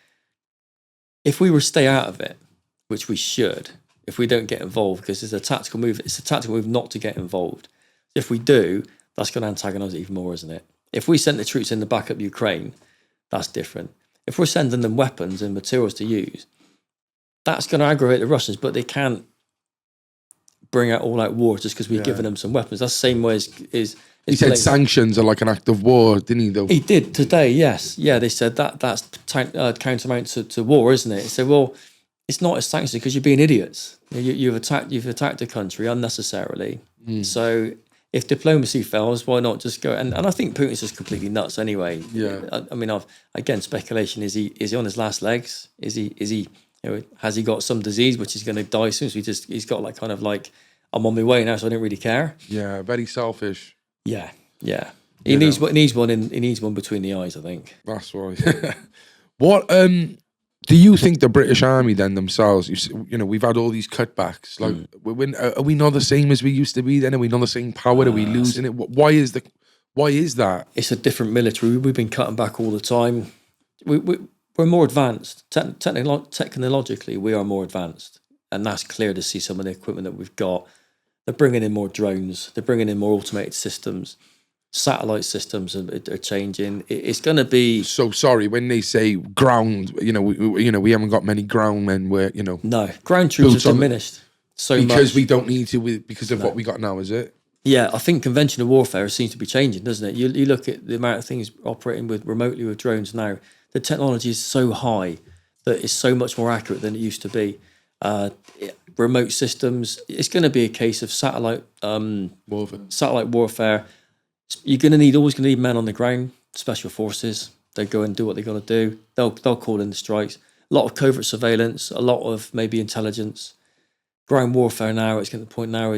if we were to stay out of it, which we should, if we don't get involved, because it's a tactical move. It's a tactical move not to get involved. If we do, that's going to antagonise it even more, isn't it? If we sent the troops in to back up Ukraine, that's different. If we're sending them weapons and materials to use, that's going to aggravate the Russians, but they can't bring out all-out war just because we've given them some weapons. That's the same way as he said sanctions are like an act of war, didn't he? Though he did today, yes, yeah. They said that's tantamount to war, isn't it? So well, it's not a sanction because you're being idiots. You've attacked a country unnecessarily. So if diplomacy fails, why not just go? And I think Putin's just completely nuts anyway. Yeah. I mean, again, speculation: is he on his last legs? Is he? Has he got some disease which is going to die soon? So he's got like kind of like, I'm on my way now, so I don't really care. Yeah, very selfish. Yeah. He needs one between the eyes, I think. That's why. What do you think the British Army then themselves? We've had all these cutbacks. Like, are we not the same as we used to be? Then are we not the same power? Are we losing it? Why is that? It's a different military. We've been cutting back all the time. We're more advanced. Technologically, we are more advanced. And that's clear to see some of the equipment that we've got. They're bringing in more drones. They're bringing in more automated systems. Satellite systems are changing. It's going to be... So sorry, when they say ground, we haven't got many ground men where, No, ground troops are diminished so much. Because we don't need to, because of what we got now, is it? Yeah, I think conventional warfare seems to be changing, doesn't it? You look at the amount of things operating remotely with drones now. The technology is so high that it's so much more accurate than it used to be. Remote systems. It's going to be a case of satellite warfare. You're always going to need men on the ground. Special forces. They go and do what they got to do. They'll call in the strikes. A lot of covert surveillance. A lot of maybe intelligence. Ground warfare now. It's getting to the point now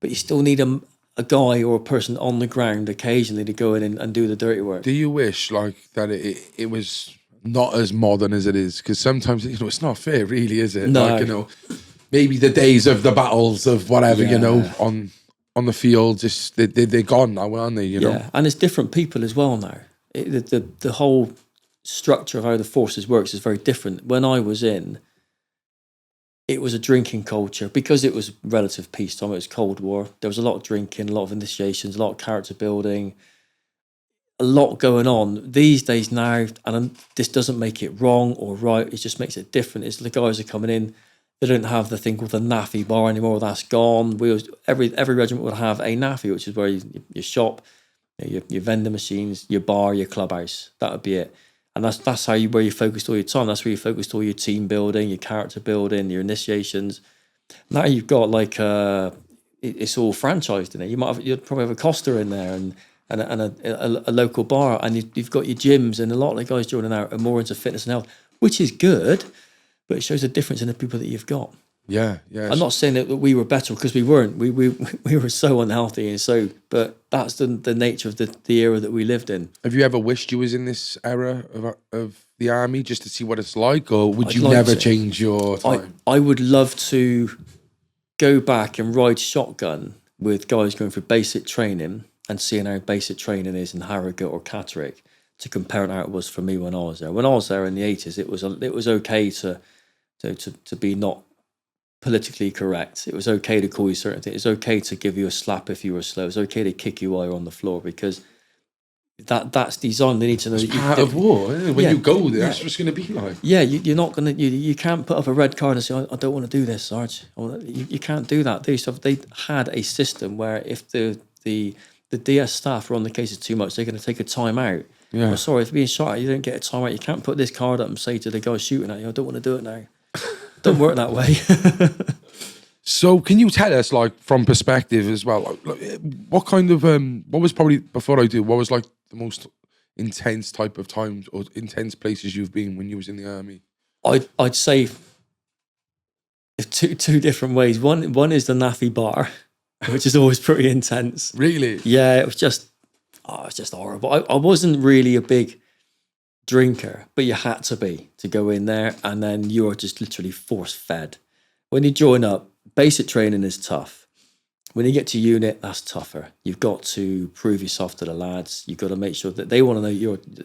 but you still need a guy or a person on the ground occasionally to go in and do the dirty work. Do you wish that it was not as modern as it is? Because sometimes it's not fair, really, is it? No. Maybe the days of the battles of whatever, on the field, just they're gone now, aren't they? Yeah, and it's different people as well now. The whole structure of how the forces works is very different. When I was in, it was a drinking culture because it was relative peacetime. It was Cold War. There was a lot of drinking, a lot of initiations, a lot of character building, a lot going on. These days now, and this doesn't make it wrong or right, it just makes it different. It's the guys are coming in, they don't have the thing called the NAFI bar anymore. That's gone. Every regiment would have a NAFI, which is where your shop, your vending machines, your bar, your clubhouse. That would be it. And that's where you focused all your time. That's where you focused all your team building, your character building, your initiations. Now you've got it's all franchised in it. You'd probably have a Costa in there and a local bar, and you've got your gyms, and a lot of the guys joining out are more into fitness and health, which is good, but it shows a difference in the people that you've got. Yeah. I'm not saying that we were better because we weren't. We were so unhealthy, and but that's the nature of the era that we lived in. Have you ever wished you was in this era of the army just to see what it's like, or would you never change your time? I would love to go back and ride shotgun with guys going through basic training and seeing how basic training is in Harrogate or Catterick to compare it how it was for me when I was there. When I was there in the 80s, it was okay to be not politically correct. It was okay to call you certain things. It's okay to give you a slap if you were slow. It's okay to kick you while you're on the floor because that's designed. They need to know it's part of war. When you go there, that's what's going to be like. Yeah, you're not going to. You can't put up a red card and say, "I don't want to do this, Sarge." You can't do that. They had a system where if the DS staff are on the cases too much, they're going to take a time out. Yeah. Well, sorry, if you're being shot at, you don't get a time out. You can't put this card up and say to the guy shooting at you, "I don't want to do it now." Don't work that way. So can you tell us, from perspective as well, what kind of what was probably, before I do, what was the most intense type of times or intense places you've been when you was in the army? I'd say two different ways. One is the NAFI bar, which is always pretty intense. Really? Yeah, it was just horrible. I wasn't really a big drinker, but you had to go in there, and then you are just literally force fed when you join up, basic training is tough. When you get to unit, that's tougher. You've got to prove yourself to the lads. You've got to make sure that they want to know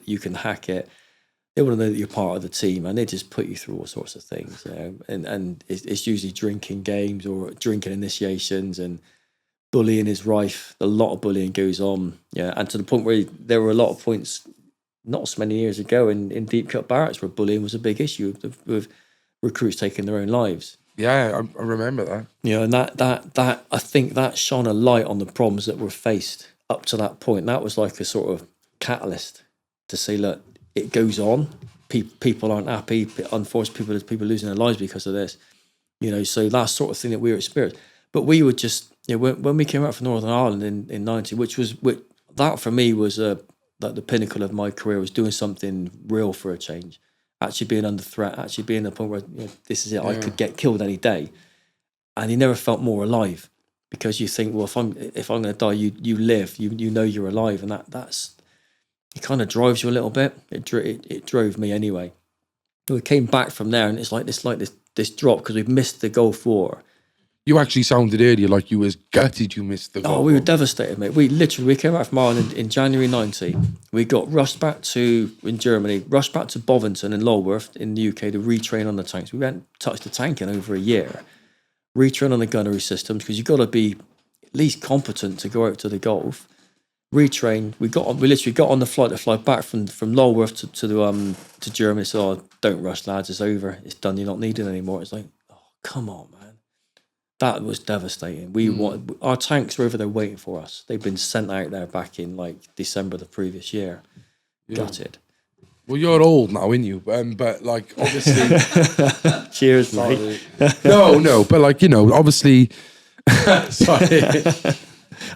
you can hack it. They want to know that you're part of the team, and they just put you through all sorts of things. You know? And it's usually drinking games or drinking initiations, and bullying is rife. A lot of bullying goes on. Yeah, and to the point where there were a lot of points not so many years ago in deep cut barracks where bullying was a big issue with recruits taking their own lives. Yeah, I remember that. You know, and that I think that shone a light on the problems that were faced up to that point. That was like a sort of catalyst to say, look, it goes on. People aren't happy. Unforced people losing their lives because of this. You know, so that sort of thing that we were experiencing. But we would just, you know, when we came out from Northern Ireland in '90, which that for me was like the pinnacle of my career, was doing something real for a change. Actually being under threat, actually being at the point where, you know, this is it, I could get killed any day. And you never felt more alive, because you think, well, if I'm going to die, you live, you know you're alive, and that's it kind of drives you a little bit. It drove me anyway. We came back from there, and it's like this drop because we've missed the Gulf War. You actually sounded earlier like you was gutted you missed the Gulf War. We were devastated, mate. We came back from Ireland in January '90. We got rushed back in Germany, rushed back to Bovington and Lulworth in the UK to retrain on the tanks. We hadn't touched the tank in over a year. Retrain on the gunnery systems, because you've got to be at least competent to go out to the Gulf. Retrain. We literally got on the flight to fly back from Lulworth to Germany. So, oh, don't rush, lads. It's over. It's done. You're not needed anymore. It's like, oh, come on, man. That was devastating. Our tanks were over there waiting for us. They'd been sent out there back in like December the previous year. Yeah. Gutted. Well, you're old now, aren't you? But like, obviously, cheers, mate. No, but like, you know, obviously, sorry.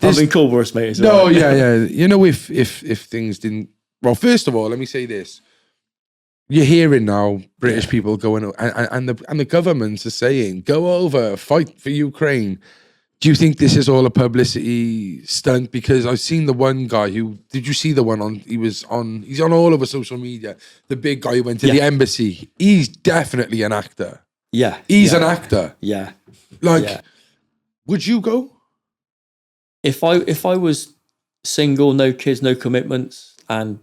I've been called worse, mate. No, yeah. You know, if things didn't. Well, first of all, let me say this. You're hearing now British people going, and the governments are saying, go over, fight for Ukraine. Do you think this is all a publicity stunt? Because I've seen the one guy did you see the one he's on all over social media, the big guy who went to the embassy. He's definitely an actor. Yeah. He's an actor. Yeah. Like, would you go? If I was single, no kids, no commitments, and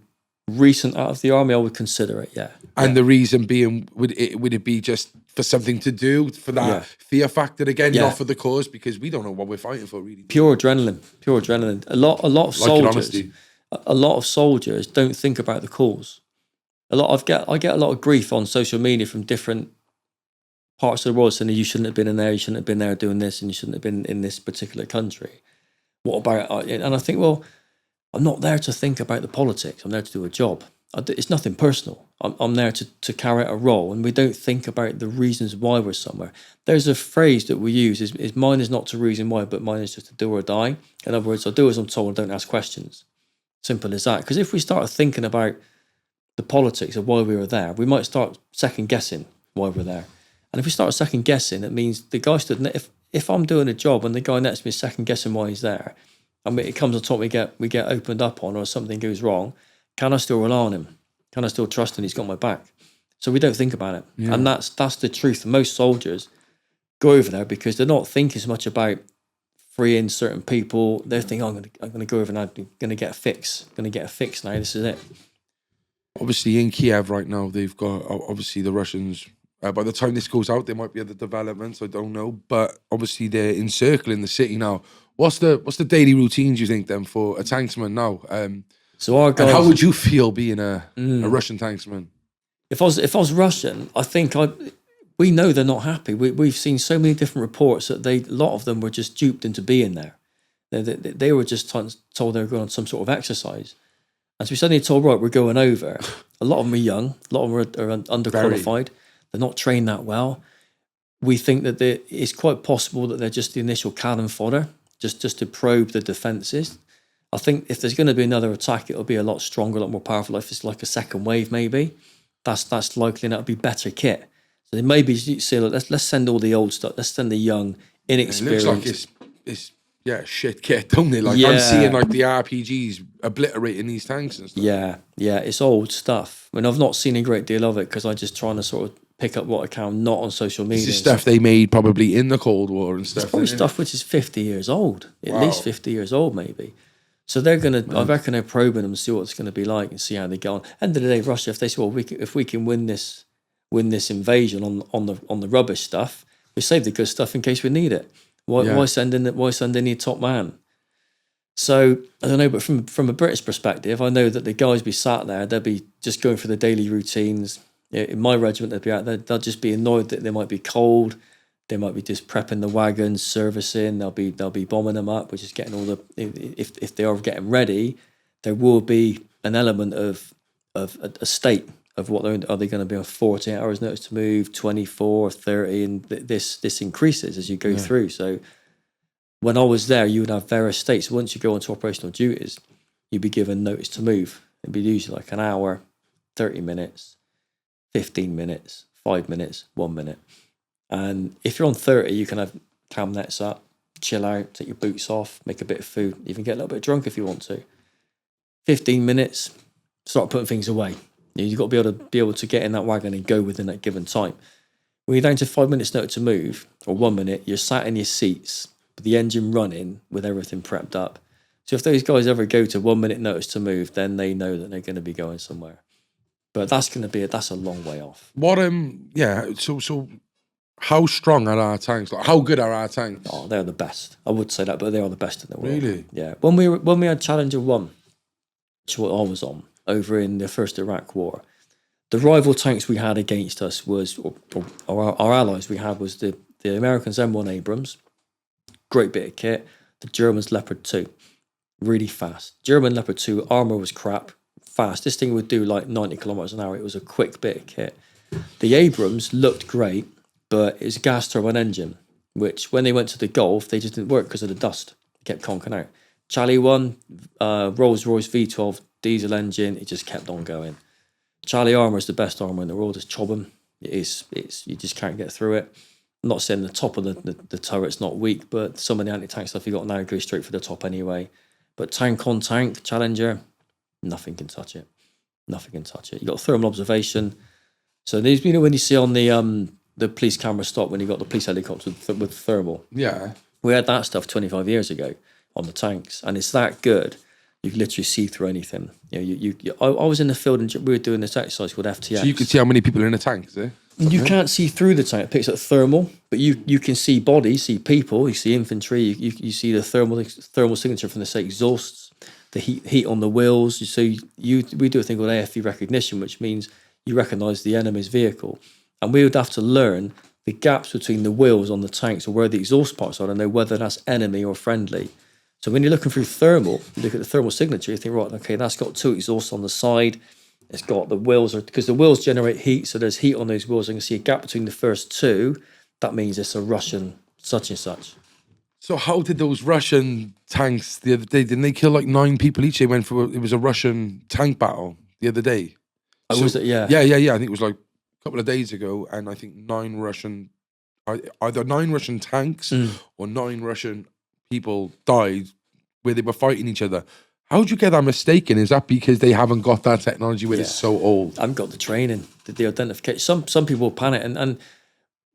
recent out of the army, I would consider it. Yeah. And the reason being, would it be just for something to do, for that fear factor again, not for the cause, because we don't know what we're fighting for, really. Pure adrenaline. A lot of soldiers don't think about the cause. I get a lot of grief on social media from different parts of the world saying, you shouldn't have been in there, you shouldn't have been there doing this, and you shouldn't have been in this particular country. What about? And I think, well, I'm not there to think about the politics. I'm there to do a job. It's nothing personal. I'm there to carry out a role, and we don't think about the reasons why we're somewhere. There's a phrase that we use, is mine is not to reason why, but mine is just to do or die. In other words, I do as I'm told, don't ask questions. Simple as that. Because if we start thinking about the politics of why we were there, we might start second guessing why we're there. And if we start second guessing, it means the guy stood, if I'm doing a job and the guy next to me is second guessing why he's there, I mean, it comes on top, we get opened up on, or something goes wrong, can I still rely on him? Can I still trust him? He's got my back. So we don't think about it. Yeah. And that's the truth. Most soldiers go over there because they're not thinking as much about freeing certain people. They're thinking, I'm going to go over now, I'm going to get a fix. Going to get a fix now, this is it. Obviously in Kiev right now, they've got, obviously the Russians, by the time this goes out, they might be at the developments, I don't know. But obviously they're encircling the city now. What's the daily routines, you think, then, for a tanksman now? So our guys, and how would you feel being a Russian tanksman? If I was Russian, I think we know they're not happy. We've seen so many different reports that a lot of them were just duped into being there. They were just told they were going on some sort of exercise. And so we suddenly told, right, we're going over. A lot of them are young. A lot of them are underqualified. They're not trained that well. We think that it's quite possible that they're just the initial cannon fodder, just to probe the defences. I think if there's going to be another attack, it'll be a lot stronger, a lot more powerful. If it's like a second wave, maybe that's likely, and that'll be better kit. So they maybe say, look, let's send all the old stuff. Let's send the young, inexperienced. It looks like it's shit kit, don't it? Like I'm seeing like the RPGs obliterating these tanks and stuff. Yeah, it's old stuff. I mean, I've not seen a great deal of it because I'm just trying to sort of pick up what I can, not on social media. This is stuff they made probably in the Cold War and stuff. It's probably stuff which is 50 years old, at least 50 years old, maybe. So they're going to, I reckon they're probing them, see what it's going to be like and see how they go on. End of the day, Russia, if they say, well, if we can win this invasion on the rubbish stuff, we save the good stuff in case we need it. Why send in your top man? So I don't know, but from a British perspective, I know that the guys be sat there, they'll be just going through the daily routines. In my regiment, they'll be out there, they'll just be annoyed that they might be cold. They might be just prepping the wagons, servicing. They'll be bombing them up, which is getting all the. If they are getting ready, there will be an element of a state of what are they going to be on 48 hours notice to move, 24, 30, and this increases as you go through. So when I was there, you would have various states. Once you go onto operational duties, you'd be given notice to move. It'd be usually like an hour, 30 minutes, 15 minutes, 5 minutes, 1 minute. And if you're on 30, you can have cam nets up, chill out, take your boots off, make a bit of food, even get a little bit drunk if you want to. 15 minutes, start putting things away. You've got to be able to get in that wagon and go within that given time. When you're down to 5 minutes notice to move, or 1 minute, you're sat in your seats with the engine running with everything prepped up. So if those guys ever go to 1 minute notice to move, then they know that they're going to be going somewhere. But that's a long way off. What so how strong are our tanks? Like, how good are our tanks? Oh, they're the best. I would say that, but they are the best in the world. Really? Yeah. When we had Challenger 1, which is what I was on, over in the first Iraq War, the rival tanks we had against us was, or our allies we had, was the Americans M1 Abrams, great bit of kit. The Germans Leopard 2, really fast. German Leopard 2 armor was crap, fast. This thing would do like 90 kilometers an hour. It was a quick bit of kit. The Abrams looked great, but it's a gas turbine engine, which when they went to the Gulf, they just didn't work because of the dust. It kept conking out. Charlie 1, Rolls-Royce V12 diesel engine, it just kept on going. Charlie armour is the best armour in the world. It's Chobham. It's you just can't get through it. I'm not saying the top of the turret's not weak, but some of the anti-tank stuff you got now goes straight for the top anyway. But tank on tank, Challenger, nothing can touch it. Nothing can touch it. You got thermal observation. So these, when you see on the police camera stop when you got the police helicopter with thermal. Yeah. We had that stuff 25 years ago on the tanks, and it's that good. You can literally see through anything. I was in the field and we were doing this exercise called FTX. So you can see how many people are in a tank, is it? You can't see through the tank. It picks up thermal, but you can see bodies, see people, you see infantry, you see the thermal signature from the say exhausts, the heat on the wheels. So we do a thing called AFV recognition, which means you recognise the enemy's vehicle. And we would have to learn the gaps between the wheels on the tanks or where the exhaust parts are to know whether that's enemy or friendly. So when you're looking through thermal, you look at the thermal signature, you think, right, okay, that's got 2 exhausts on the side. It's got the wheels, because the wheels generate heat, so there's heat on those wheels. I can see a gap between the first 2. That means it's a Russian such and such. So how did those Russian tanks the other day, didn't they kill like 9 people each? They went for, it was a Russian tank battle the other day. Oh, was it? Yeah. Yeah. I think it was like a couple of days ago, and I think 9 Russian, either 9 Russian tanks or 9 Russian people died where they were fighting each other. How'd you get that mistaken? Is that because they haven't got that technology where it's so old? I haven't got the training, the identification. Some people panic, and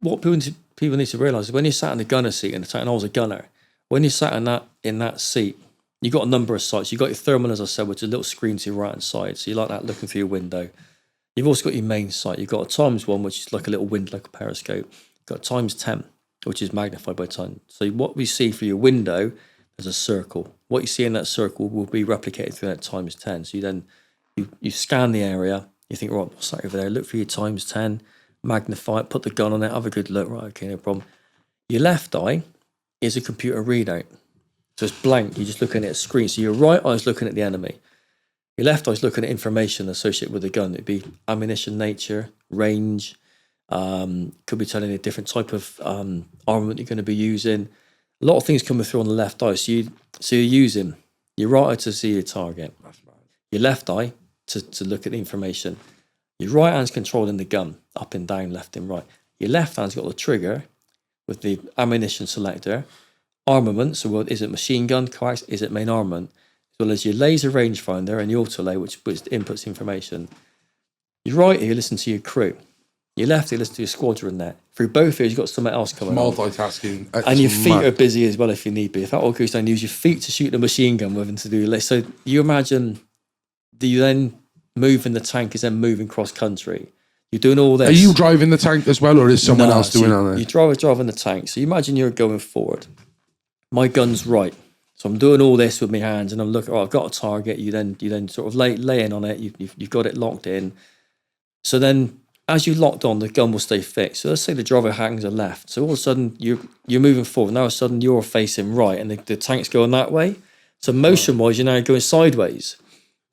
what people need to realise is when you sat in the gunner seat in the tank, and I was a gunner, when you sat in that seat, you got a number of sights. You got your thermal, as I said, which is a little screen to your right hand side. So you like that looking through your window. You've also got your main sight. You've got a times 1, which is like a little window, like a periscope. You've got times 10, which is magnified by 10. So what we see through your window is a circle. What you see in that circle will be replicated through that times 10. So you scan the area. You think, right, what's that over there? Look for your times 10, magnify it, put the gun on it, have a good look. Right, okay, no problem. Your left eye is a computer readout. So it's blank. You're just looking at a screen. So your right eye is looking at the enemy. Your left eye is looking at information associated with the gun. It'd be ammunition nature, range, could be telling you a different type of armament you're going to be using. A lot of things coming through on the left eye. So you're using your right eye to see your target. Your left eye to look at the information. Your right hand's controlling the gun, up and down, left and right. Your left hand's got the trigger with the ammunition selector, armament, so is it machine gun, coax, is it main armament, as well as your laser rangefinder and your auto lay, which inputs information. Your right ear listen to your crew. Your lefty, let's do a squadron there. Through both ears, you've got something else coming on. Multitasking. And your feet are busy as well if you need be. If that all goes down, use your feet to shoot the machine gun with and to do. So you imagine you then moving the tank is then moving cross country. You're doing all this. Are you driving the tank as well, or is someone else doing it? You're driving the tank. So you imagine you're going forward. My gun's right. So I'm doing all this with my hands and I'm looking, I've got a target. You then sort of lay in on it. You've got it locked in. So then as you locked on, the gun will stay fixed. So let's say the driver hangs a left. So all of a sudden you're moving forward. Now all of a sudden you're facing right and the tank's going that way. So motion-wise, you're now going sideways.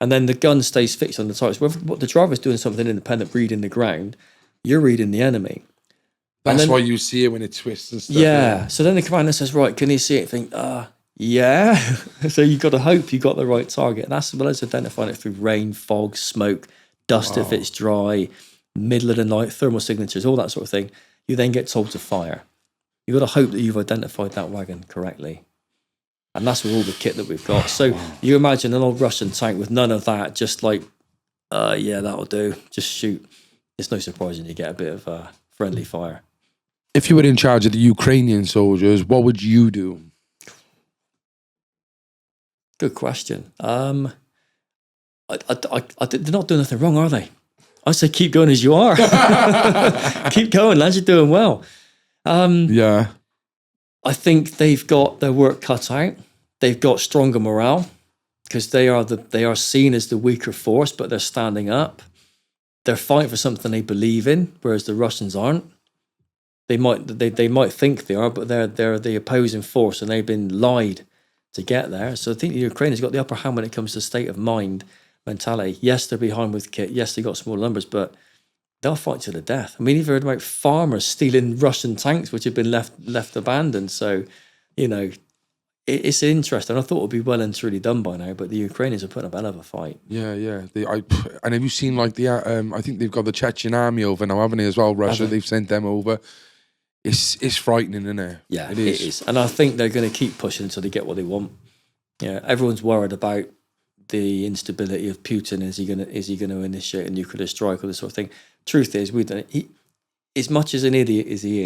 And then the gun stays fixed on the target. So what the driver's doing something independent, reading the ground, you're reading the enemy. That's why you see it when it twists and stuff. Yeah. So then the commander says, right, can you see it? Think, yeah. So you've got to hope you got the right target. And that's what it's identifying it through rain, fog, smoke, dust if it's dry, middle of the night, thermal signatures, all that sort of thing. You then get told to fire. You've got to hope that you've identified that wagon correctly. And that's with all the kit that we've got. So you imagine an old Russian tank with none of that, just like, yeah, that'll do. Just shoot. It's no surprise when you get a bit of friendly fire. If you were in charge of the Ukrainian soldiers, what would you do? Good question. They're not doing nothing wrong, are they? I say keep going as you are. Keep going, lads. You're doing well. Yeah. I think they've got their work cut out. They've got stronger morale because they are seen as the weaker force, but they're standing up. They're fighting for something they believe in, whereas the Russians aren't. They might think they are, but they're the opposing force, and they've been lied to get there. So I think the Ukrainians got the upper hand when it comes to state of mind, mentality. Yes, they're behind with kit. Yes, they got small numbers, but they'll fight to the death. I mean, you've heard about farmers stealing Russian tanks, which have been left abandoned. So, it's interesting. I thought it would be well and truly done by now, but the Ukrainians are putting up a hell of a fight. Yeah. And have you seen I think they've got the Chechen army over now, haven't they, as well, Russia? They've sent them over. It's frightening, isn't it? Yeah, it is. And I think they're going to keep pushing until they get what they want. Yeah, everyone's worried about the instability of Putin. Is he going to initiate a nuclear strike or this sort of thing? Truth is, as much as an idiot as he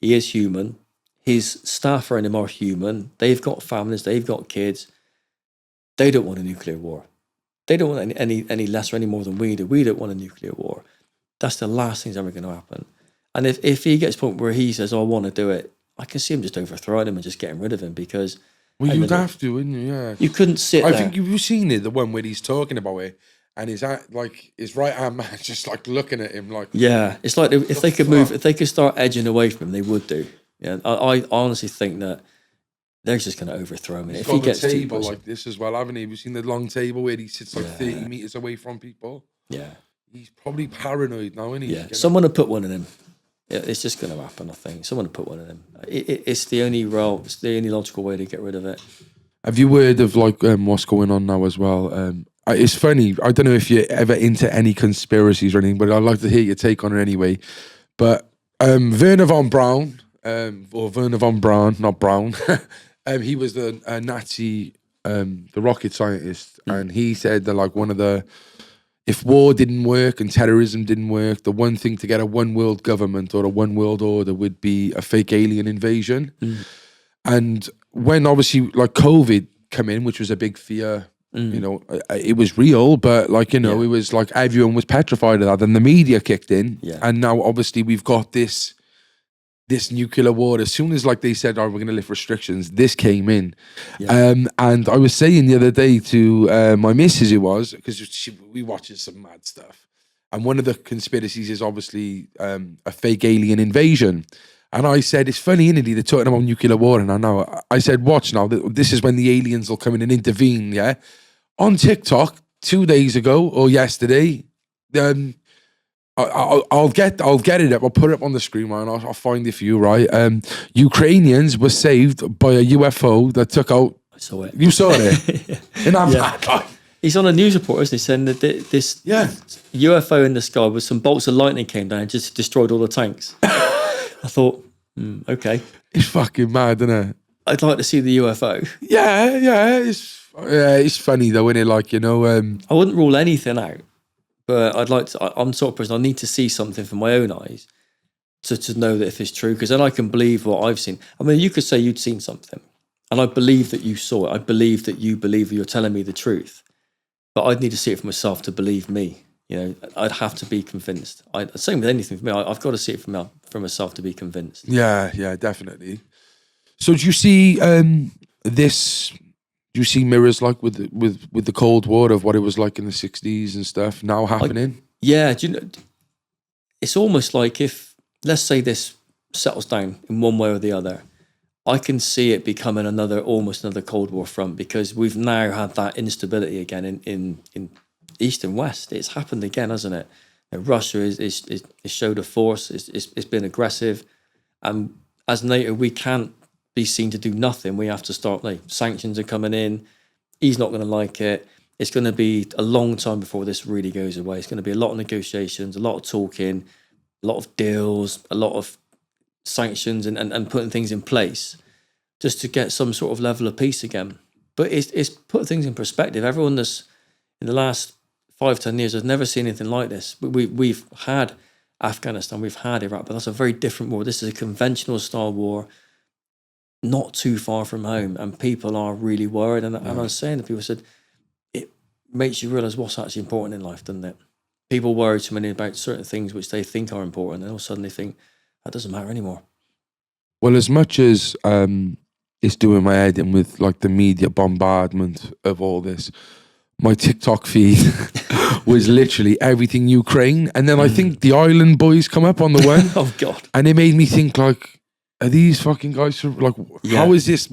is human. His staff around him are human. They've got families. They've got kids. They don't want a nuclear war. They don't want any less or any more than we do. We don't want a nuclear war. That's the last thing that's ever going to happen. And if he gets to the point where he says, I want to do it, I can see him just overthrowing him and just getting rid of him because... Well, you'd have to, wouldn't you? Yeah. You couldn't sit there. I think you've seen it, the one where he's talking about it, and his right hand man just like looking at him like... Yeah, it's like if they could move, if they could start edging away from him, they would do. Yeah, I honestly think that they're just going to overthrow him. If he gets a table like this as well, haven't he? We've seen the long table where he sits 30 meters away from people. Yeah. He's probably paranoid now, isn't he? Yeah, someone will put one in him. It's just going to happen, I think. Someone will put one in him. It's the only logical way to get rid of it. Have you heard of what's going on now as well? It's funny. I don't know if you're ever into any conspiracies or anything, but I'd like to hear your take on it anyway. But Werner von Braun, or Werner von Braun, not Brown, he was the Nazi, the rocket scientist, and he said that if war didn't work and terrorism didn't work, the one thing to get a one world government or a one world order would be a fake alien invasion. And when obviously COVID came in, which was a big fear, it was real, but it was like everyone was petrified of that. Then the media kicked in, and now obviously we've got this nuclear war. As soon as they said, we're going to lift restrictions, this came in. And I was saying the other day to my missus, because we watches some mad stuff. And one of the conspiracies is obviously a fake alien invasion. And I said, it's funny, isn't it? They're talking about nuclear war. And I said, watch now, this is when the aliens will come in and intervene, yeah? On TikTok, 2 days ago or yesterday, I'll get it up. I'll put it up on the screen, right? I'll find it for you, right? Ukrainians were saved by a UFO that took out... I saw it. You saw it? And he's on a news report, isn't he? Saying that this UFO in the sky with some bolts of lightning came down and just destroyed all the tanks. I thought, okay. It's fucking mad, isn't it? I'd like to see the UFO. Yeah. It's funny though, isn't it? I wouldn't rule anything out. But I'd like to. I'm the sort of person, I need to see something from my own eyes to know that if it's true, because then I can believe what I've seen. I mean, you could say you'd seen something, and I believe that you saw it. I believe that you believe you're telling me the truth, but I'd need to see it for myself to believe me. You know, I'd have to be convinced. Same with anything for me. I've got to see it for myself to be convinced. Yeah, definitely. So do you see this? Do you see mirrors like with the Cold War of what it was like in the 60s and stuff now happening? Yeah, do you know? It's almost like if, let's say, this settles down in one way or the other, I can see it becoming almost another Cold War front, because we've now had that instability again in East and West. It's happened again, hasn't it? You know, Russia is showed a force. It's been aggressive, and as NATO, we can't be seen to do nothing. We have to start. Like, sanctions are coming in. He's not going to like it. It's going to be a long time before this really goes away. It's going to be a lot of negotiations, a lot of talking, a lot of deals, a lot of sanctions, and putting things in place just to get some sort of level of peace again. But it's put things in perspective. Everyone that's in the last 5-10 years has never seen anything like this. We've had Afghanistan, we've had Iraq, but that's a very different war. This is a conventional style war, not too far from home, and people are really worried. And I was saying to people, said, it makes you realise what's actually important in life, doesn't it? People worry too many about certain things which they think are important, and all of a sudden they think that doesn't matter anymore. Well, as much as it's doing my head in with like the media bombardment of all this, my TikTok feed was literally everything Ukraine. And then I think the Island Boys come up on the one. Oh, God. And it made me think, like, are these fucking guys, like, how is this?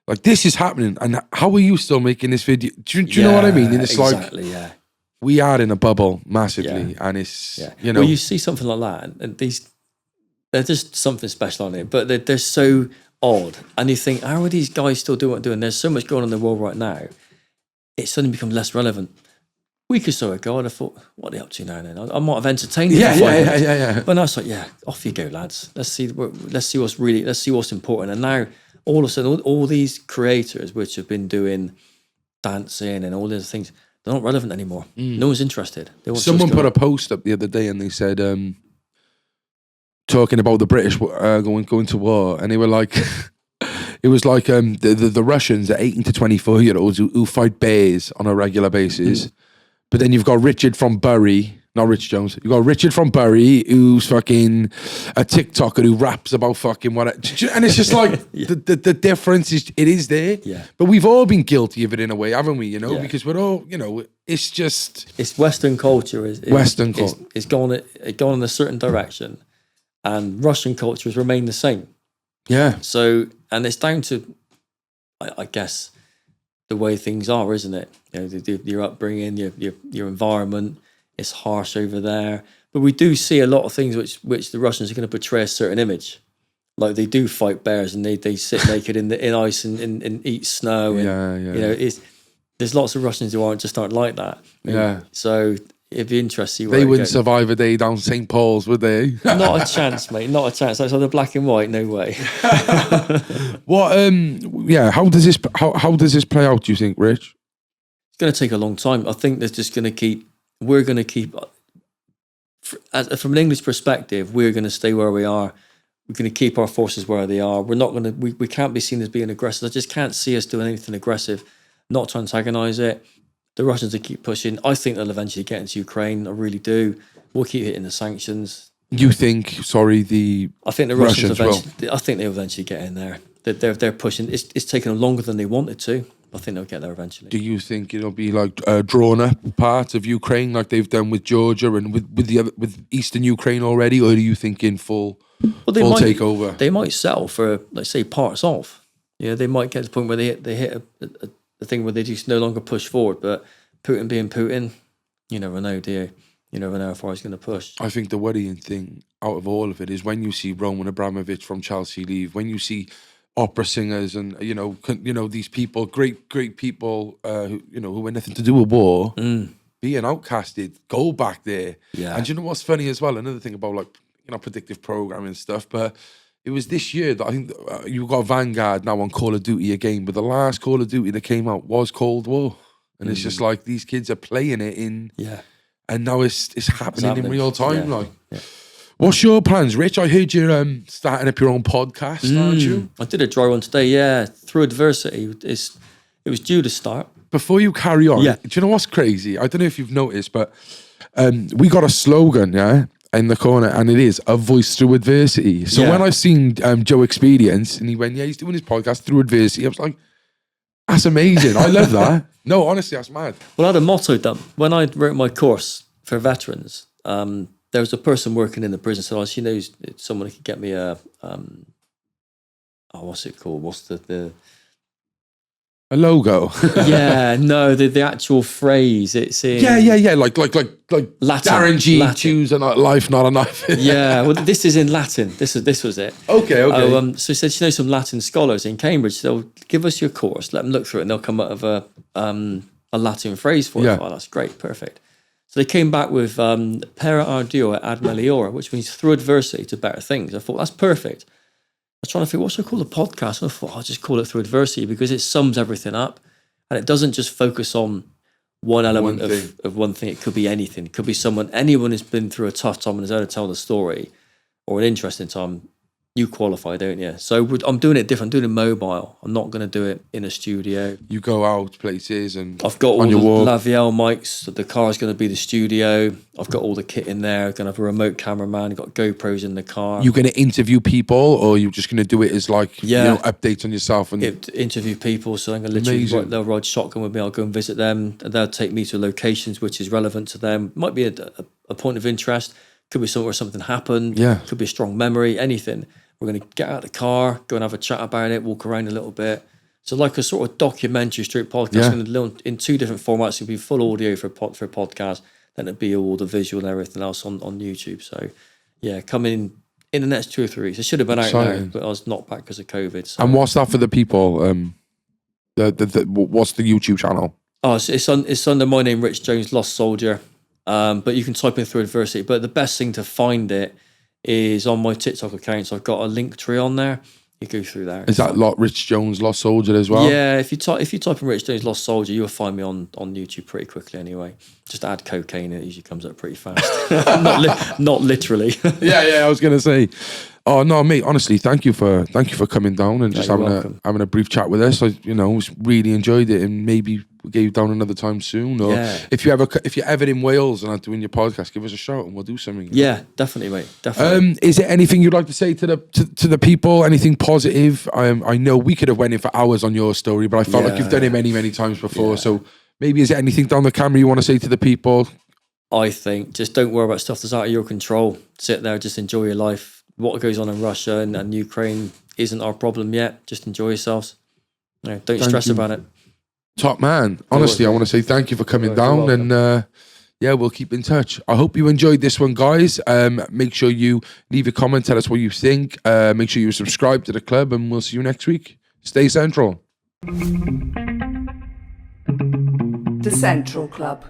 Like, this is happening. And how are you still making this video? Do you know what I mean? And it's exactly, like, we are in a bubble massively. And it's, you know. Well, you see something like that, and there's just something special on it, but they're so odd. And you think, how are these guys still doing what they're doing? There's so much going on in the world right now. It suddenly becomes less relevant. Week or so ago, I'd have thought, what are they up to now then? I might have entertained it. Yeah. But now it's like, off you go, lads. Let's see what's important. And now, all of a sudden, all these creators which have been doing dancing and all these things, they're not relevant anymore. No one's interested. Someone put a post up the other day and they said, talking about the British going to war, and they were like, it was like the Russians are 18 to 24-year-olds who fight bears on a regular basis. But then you've got Richard from Bury, not Rich Jones. You've got Richard from Bury, who's fucking a TikToker who raps about fucking what. And it's just like, the difference is there. Yeah. But we've all been guilty of it in a way, haven't we? You know, because we're all, you know, it's just. It's Western culture. Western culture. It's gone in a certain direction. And Russian culture has remained the same. Yeah. So, and it's down to, I guess, the way things are, isn't it? You know, your upbringing, your environment. It's harsh over there, but we do see a lot of things which the Russians are going to portray a certain image. Like, they do fight bears and they sit naked in ice and eat snow. And, you know, there's lots of Russians who aren't like that. Yeah. So it'd be interesting. They wouldn't survive a day down St. Paul's, would they? Not a chance, mate. Not a chance. That's either black and white. No way. What? How does this play out? Do you think, Rich? It's going to take a long time. I think there's just going to keep. We're going to keep. From an English perspective, we're going to stay where we are. We're going to keep our forces where they are. We're not going to. We can't be seen as being aggressive. I just can't see us doing anything aggressive. Not to antagonise it. The Russians will keep pushing. I think they'll eventually get into Ukraine. I really do. We'll keep hitting the sanctions. You think? Sorry, I think the Russians eventually. I think they'll eventually get in there. They're pushing. It's taken them longer than they wanted to. I think they'll get there eventually. Do you think it'll be like a drawn up part of Ukraine, like they've done with Georgia and with Eastern Ukraine already, or do you think in full takeover? They might settle for, let's say, parts of. Yeah, they might get to the point where they hit a thing where they just no longer push forward. But Putin being Putin, you never know, do you? You never know how far he's going to push. I think the worrying thing out of all of it is when you see Roman Abramovich from Chelsea leave, when you see opera singers and you know these people, great people who had nothing to do with war, being outcasted, go back there. Yeah. And you know what's funny as well? Another thing about predictive programming and stuff, but it was this year that I think you've got Vanguard now on Call of Duty again, but the last Call of Duty that came out was Cold War, and it's just like these kids are playing it in. Yeah. and now it's happening in real time. Yeah. Like, what's your plans, Rich? I heard you're starting up your own podcast, aren't you? I did a dry one today. Yeah, Through Adversity. It was due to start. Before you carry on, do you know what's crazy? I don't know if you've noticed, but we got a slogan, in the corner, and it is a voice through adversity. So when I seen Joe Experience, and he went, he's doing his podcast through adversity, I was like, that's amazing. I love that. No, honestly, that's mad. Well, I had a motto done. When I wrote my course for veterans, there was a person working in the prison, so she knows someone who could get me a, what's it called? What's the a logo? the actual phrase. It's in like Latin. Darren G. Latin. Choose a life, not a knife. Well, this is in Latin. This was it. Okay. So she said she knows some Latin scholars in Cambridge. They'll give us your course, let them look through it, and they'll come up with a Latin phrase for it. Oh, that's great, perfect. So they came back with "Per ardua ad meliora," which means through adversity to better things. I thought that's perfect. I was trying to think, what should I call the podcast? And I thought, I'll just call it Through Adversity because it sums everything up and it doesn't just focus on one element of one thing. It could be anything. It could be anyone who's been through a tough time and is able to tell the story or an interesting time. You qualify, don't you? So I'm doing it different. I'm doing it mobile. I'm not going to do it in a studio. You go out places and I've got all the Lavielle mics. The car's going to be the studio. I've got all the kit in there. Going to have a remote cameraman. Got GoPros in the car. You going to interview people, or you just going to do it as like updates on yourself and interview people? So I'm going to literally they'll ride shotgun with me. I'll go and visit them, and they'll take me to locations which is relevant to them. Might be a point of interest. Could be somewhere something happened. Could be a strong memory. Anything. We're going to get out of the car, go and have a chat about it, walk around a little bit. So like a sort of documentary street podcast in two different formats. It'll be full audio for a podcast, then it'll be all the visual and everything else on YouTube. So coming in the next 2 or 3 weeks. It should have been out now, but I was knocked back because of COVID. So. And what's that for the people? What's the YouTube channel? Oh, it's under my name, Rich Jones, Lost Soldier. But you can type in Through Adversity. But the best thing to find it is on my TikTok account. So I've got a link tree on there. You go through there. Is that Rich Jones Lost Soldier as well? Yeah, if you type in Rich Jones Lost Soldier, you'll find me on YouTube pretty quickly anyway. Just add cocaine, it usually comes up pretty fast. not literally. I was gonna say. Oh no, mate. Honestly, thank you for coming down and just having a brief chat with us. I really enjoyed it, and maybe we'll get you down another time soon. Or if you're ever in Wales and are doing your podcast, give us a shout and we'll do something. Yeah, definitely, mate. Definitely. Is there anything you'd like to say to the people? Anything positive? I know we could have went in for hours on your story, but I felt like you've done it many times before. Yeah. So maybe is there anything down the camera you want to say to the people? I think just don't worry about stuff that's out of your control. Sit there, just enjoy your life. What goes on in Russia and Ukraine isn't our problem yet. Just enjoy yourselves. Don't stress about it. Top man. Honestly, I want to say thank you for coming down, and we'll keep in touch. I hope you enjoyed this one, guys. Make sure you leave a comment, tell us what you think. Make sure you subscribe to the club, and we'll see you next week. Stay central. The Central Club.